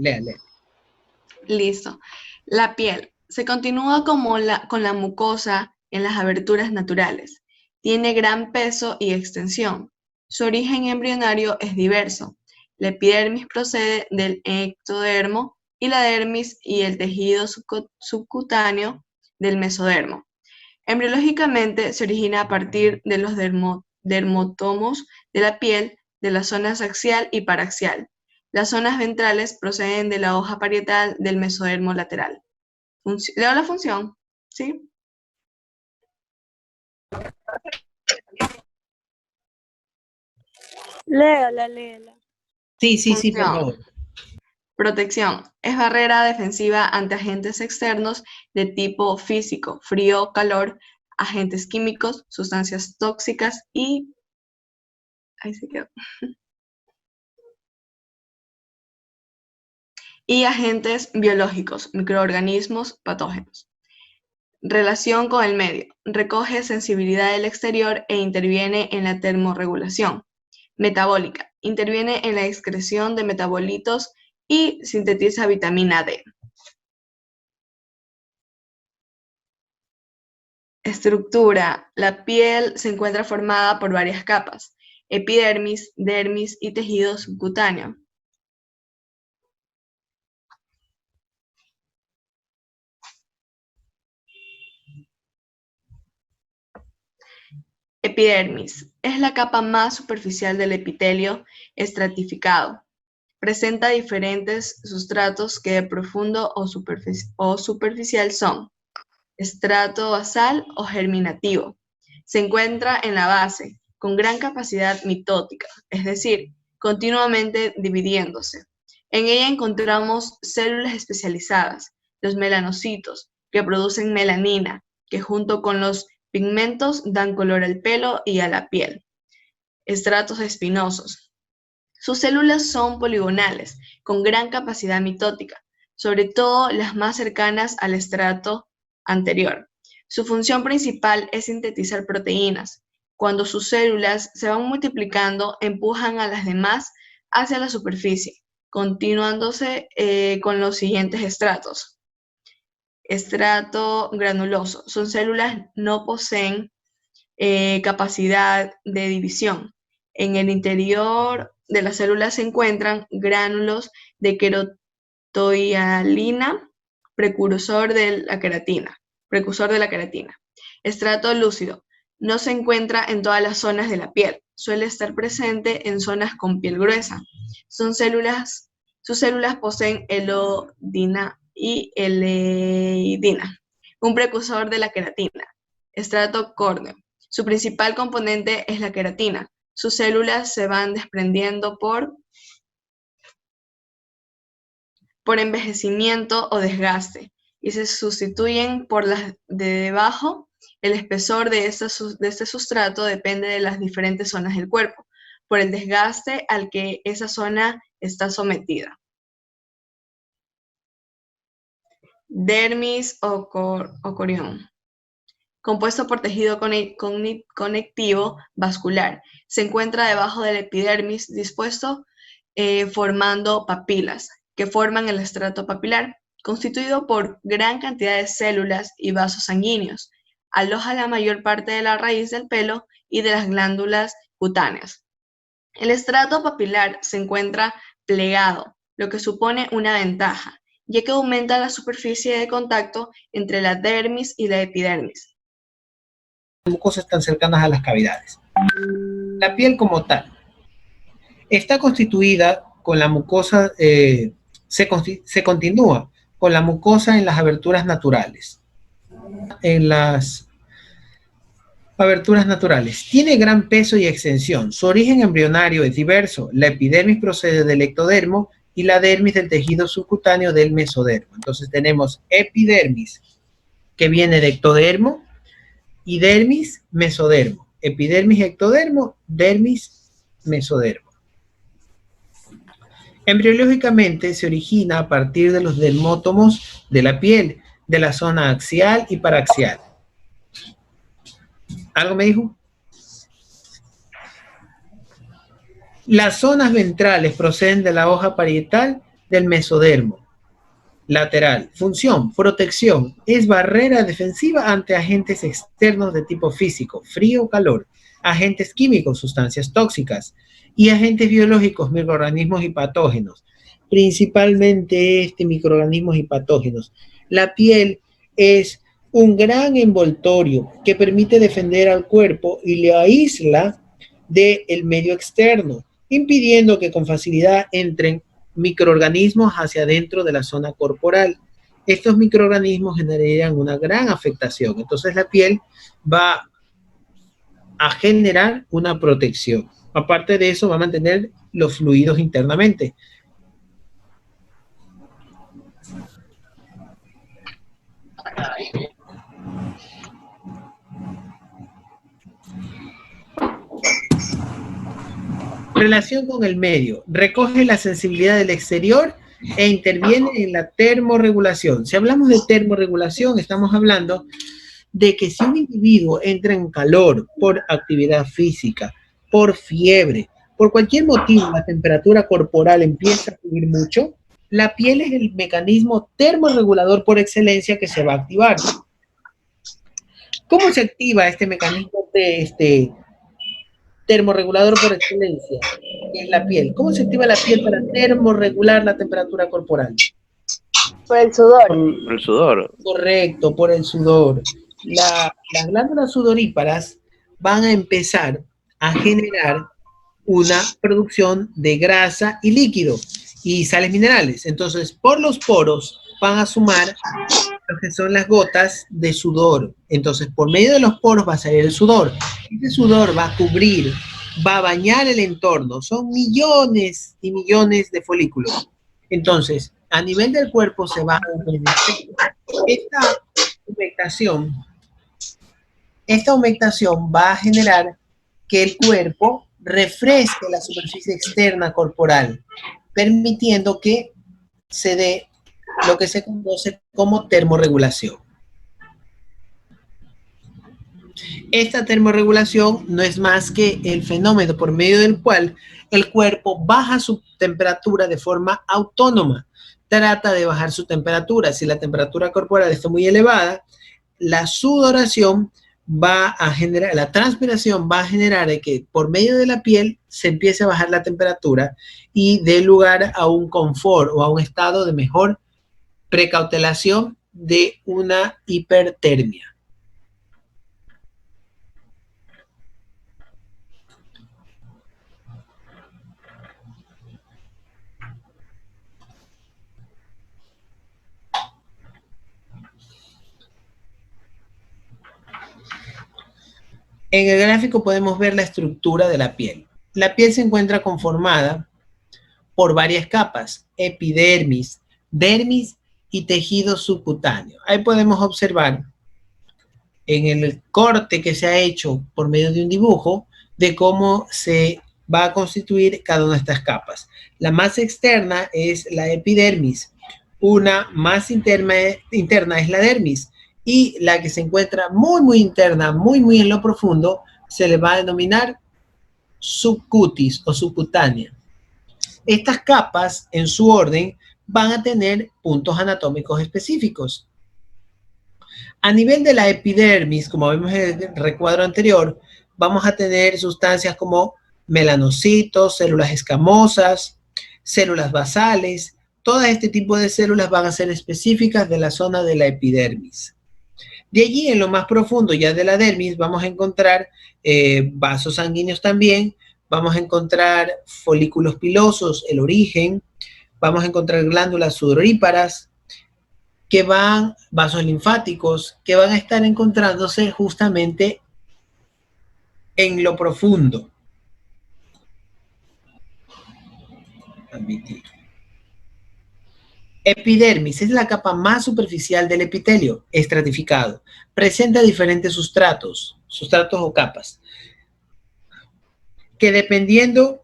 Listo. La piel se continúa con la mucosa en las aberturas naturales. Tiene gran peso y extensión. Su origen embrionario es diverso. La epidermis procede del ectodermo y la dermis y el tejido subcutáneo del mesodermo. Embriológicamente se origina a partir de los dermotomos de la piel de las zonas axial y paraxial. Las zonas ventrales proceden de la hoja parietal del mesodermo lateral. ¿Leo la función? ¿Sí? Léala. Sí, por favor. Protección. Es barrera defensiva ante agentes externos de tipo físico, frío, calor, agentes químicos, sustancias tóxicas y... Ahí se quedó. Y agentes biológicos, microorganismos, patógenos. Relación con el medio. Recoge sensibilidad del exterior e interviene en la termorregulación. Metabólica. Interviene en la excreción de metabolitos y sintetiza vitamina D. Estructura. La piel se encuentra formada por varias capas: epidermis, dermis y tejido subcutáneo. Epidermis. Es la capa más superficial del epitelio estratificado. Presenta diferentes sustratos que de profundo o superficial son: estrato basal o germinativo. Se encuentra en la base, con gran capacidad mitótica, es decir, continuamente dividiéndose. En ella encontramos células especializadas, los melanocitos, que producen melanina, que junto con los pigmentos dan color al pelo y a la piel. Estratos espinosos. Sus células son poligonales, con gran capacidad mitótica, sobre todo las más cercanas al estrato anterior. Su función principal es sintetizar proteínas. Cuando sus células se van multiplicando, empujan a las demás hacia la superficie, continuándose con los siguientes estratos. Estrato granuloso. Son células no poseen capacidad de división. En el interior de las células se encuentran gránulos de queratoialina, precursor de la queratina. Estrato lúcido. No se encuentra en todas las zonas de la piel. Suele estar presente en zonas con piel gruesa. Sus células poseen elodina y eleidina, un precursor de la queratina. Estrato córneo. Su principal componente es la queratina. Sus células se van desprendiendo por envejecimiento o desgaste y se sustituyen por las de debajo. El espesor de este sustrato depende de las diferentes zonas del cuerpo, por el desgaste al que esa zona está sometida. Dermis o corión. Compuesto por tejido conectivo vascular. Se encuentra debajo del epidermis dispuesto formando papilas, que forman el estrato papilar, constituido por gran cantidad de células y vasos sanguíneos. Aloja la mayor parte de la raíz del pelo y de las glándulas cutáneas. El estrato papilar se encuentra plegado, lo que supone una ventaja, ya que aumenta la superficie de contacto entre la dermis y la epidermis. Las mucosas están cercanas a las cavidades. La piel como tal está constituida con la mucosa, se continúa con la mucosa en las aberturas naturales. En las aberturas naturales. Tiene gran peso y extensión. Su origen embrionario es diverso. La epidermis procede del ectodermo y la dermis del tejido subcutáneo del mesodermo. Entonces tenemos epidermis, que viene de ectodermo, y dermis, mesodermo. Epidermis, ectodermo, dermis, mesodermo. Embriológicamente se origina a partir de los dermótomos de la piel, de la zona axial y paraxial. ¿Algo me dijo? Las zonas ventrales proceden de la hoja parietal del mesodermo. Lateral. Función, protección. Es barrera defensiva ante agentes externos de tipo físico, frío o calor, agentes químicos, sustancias tóxicas, y agentes biológicos, microorganismos y patógenos. Principalmente microorganismos y patógenos. La piel es un gran envoltorio que permite defender al cuerpo y le aísla del medio externo, impidiendo que con facilidad entren microorganismos hacia adentro de la zona corporal. Estos microorganismos generarían una gran afectación. Entonces la piel va a generar una protección. Aparte de eso, va a mantener los fluidos internamente. Relación con el medio. Recoge la sensibilidad del exterior e interviene en la termorregulación. Si hablamos de termorregulación, estamos hablando de que si un individuo entra en calor por actividad física, por fiebre, por cualquier motivo, la temperatura corporal empieza a subir mucho, la piel es el mecanismo termorregulador por excelencia que se va a activar. ¿Cómo se activa este mecanismo de termorregulador por excelencia? Que es la piel. ¿Cómo se activa la piel para termorregular la temperatura corporal? Por el sudor. Por el sudor. Correcto, por el sudor. Las glándulas sudoríparas van a empezar a generar una producción de grasa y líquido y sales minerales. Entonces, por los poros van a sumar lo que son las gotas de sudor. Entonces, por medio de los poros va a salir el sudor. Este sudor va a cubrir, va a bañar el entorno. Son millones y millones de folículos. Entonces, a nivel del cuerpo se va a humedecer. Esta humectación va a generar que el cuerpo refresque la superficie externa corporal, permitiendo que se dé lo que se conoce como termorregulación. Esta termorregulación no es más que el fenómeno por medio del cual el cuerpo baja su temperatura de forma autónoma. Trata de bajar su temperatura. Si la temperatura corporal está muy elevada, la sudoración va a generar, la transpiración va a generar de que por medio de la piel se empiece a bajar la temperatura y dé lugar a un confort o a un estado de mejor precautelación de una hipertermia. En el gráfico podemos ver la estructura de la piel. La piel se encuentra conformada por varias capas: epidermis, dermis y tejido subcutáneo. Ahí podemos observar en el corte que se ha hecho por medio de un dibujo de cómo se va a constituir cada una de estas capas. La más externa es la epidermis, una más interna es la dermis, y la que se encuentra muy interna, muy en lo profundo, se le va a denominar subcutis o subcutánea. Estas capas, en su orden, van a tener puntos anatómicos específicos. A nivel de la epidermis, como vemos en el recuadro anterior, vamos a tener sustancias como melanocitos, células escamosas, células basales. Todo este tipo de células van a ser específicas de la zona de la epidermis. De allí, en lo más profundo ya de la dermis, vamos a encontrar vasos sanguíneos también, vamos a encontrar folículos pilosos, el origen, vamos a encontrar glándulas sudoríparas, vasos linfáticos, que van a estar encontrándose justamente en lo profundo. Epidermis es la capa más superficial del epitelio, estratificado. Presenta diferentes sustratos o capas, que dependiendo,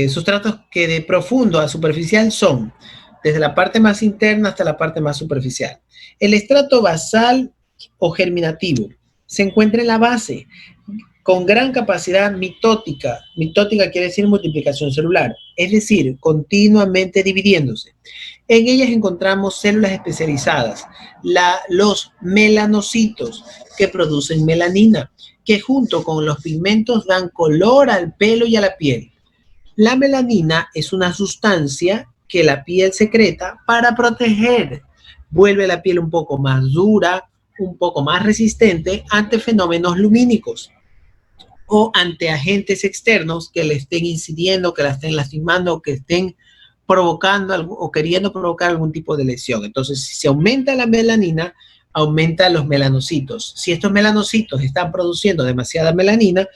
sustratos que de profundo a superficial son desde la parte más interna hasta la parte más superficial. El estrato basal o germinativo se encuentra en la base, con gran capacidad mitótica. Mitótica quiere decir multiplicación celular, es decir, continuamente dividiéndose. En ellas encontramos células especializadas, los melanocitos, que producen melanina, que junto con los pigmentos dan color al pelo y a la piel. La melanina es una sustancia que la piel secreta para proteger. Vuelve la piel un poco más dura, un poco más resistente ante fenómenos lumínicos o ante agentes externos que le estén incidiendo, que la estén lastimando o que estén provocando o queriendo provocar algún tipo de lesión. Entonces, si se aumenta la melanina, aumenta los melanocitos. Si estos melanocitos están produciendo demasiada melanina,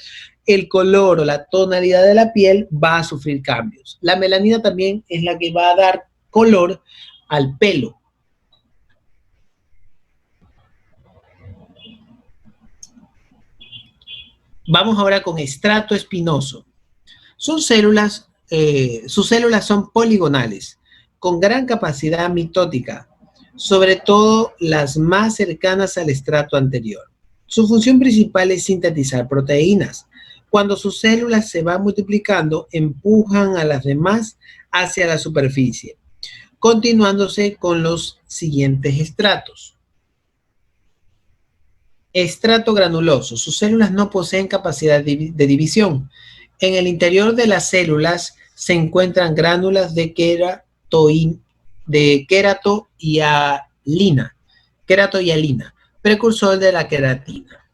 el color o la tonalidad de la piel va a sufrir cambios. La melanina también es la que va a dar color al pelo. Vamos ahora con estrato espinoso. Sus células son poligonales, con gran capacidad mitótica, sobre todo las más cercanas al estrato anterior. Su función principal es sintetizar proteínas. Cuando sus células se van multiplicando, empujan a las demás hacia la superficie, continuándose con los siguientes estratos. Estrato granuloso. Sus células no poseen capacidad de división. En el interior de las células se encuentran gránulas de querato-hialina, precursor de la queratina.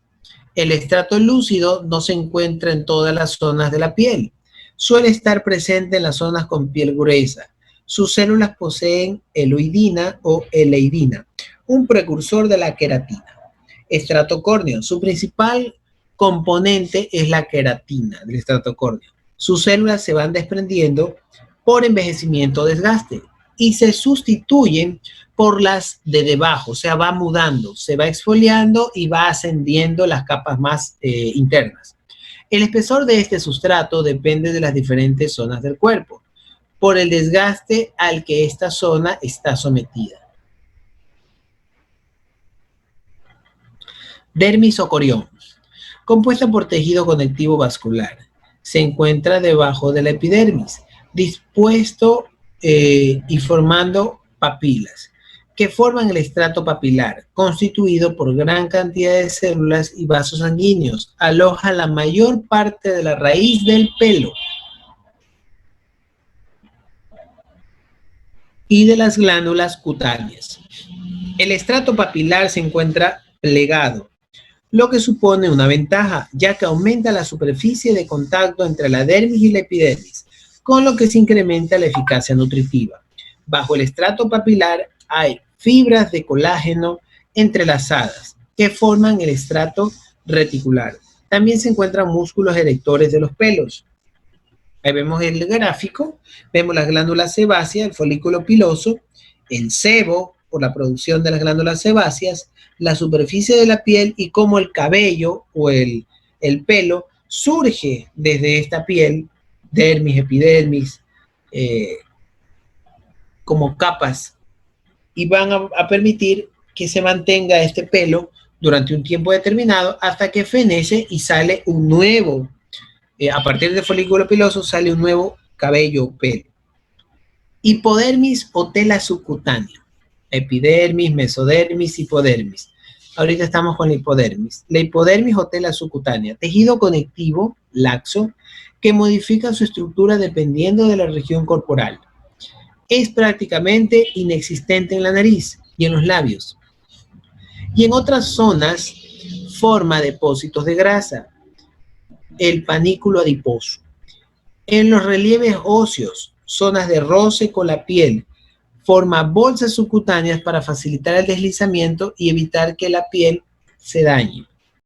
El estrato lúcido no se encuentra en todas las zonas de la piel. Suele estar presente en las zonas con piel gruesa. Sus células poseen eloidina o eleidina, un precursor de la queratina. Estrato córneo. Su principal componente es la queratina del estrato córneo. Sus células se van desprendiendo por envejecimiento o desgaste y se sustituyen por las de debajo, o sea, va mudando, se va exfoliando y va ascendiendo las capas más internas. El espesor de este sustrato depende de las diferentes zonas del cuerpo, por el desgaste al que esta zona está sometida. Dermis o corión, compuesta por tejido conectivo vascular. Se encuentra debajo de la epidermis, dispuesto y formando papilas, que forman el estrato papilar, constituido por gran cantidad de células y vasos sanguíneos. Aloja la mayor parte de la raíz del pelo y de las glándulas cutáneas. El estrato papilar se encuentra plegado, lo que supone una ventaja, ya que aumenta la superficie de contacto entre la dermis y la epidermis, con lo que se incrementa la eficacia nutritiva. Bajo el estrato papilar hay fibras de colágeno entrelazadas que forman el estrato reticular. También se encuentran músculos erectores de los pelos. Ahí vemos el gráfico, vemos las glándulas sebáceas, el folículo piloso, el sebo por la producción de las glándulas sebáceas, la superficie de la piel y cómo el cabello o el pelo surge desde esta piel, dermis, epidermis, como capas, y van a permitir que se mantenga este pelo durante un tiempo determinado hasta que fenece y sale un nuevo, a partir del folículo piloso sale un nuevo cabello o pelo. Hipodermis o tela subcutánea. Epidermis, mesodermis, hipodermis. Ahorita estamos con la hipodermis. La hipodermis o tela subcutánea, tejido conectivo, laxo, que modifica su estructura dependiendo de la región corporal. Es prácticamente inexistente en la nariz y en los labios. Y en otras zonas forma depósitos de grasa, el panículo adiposo. En los relieves óseos, zonas de roce con la piel, forma bolsas subcutáneas para facilitar el deslizamiento y evitar que la piel se dañe.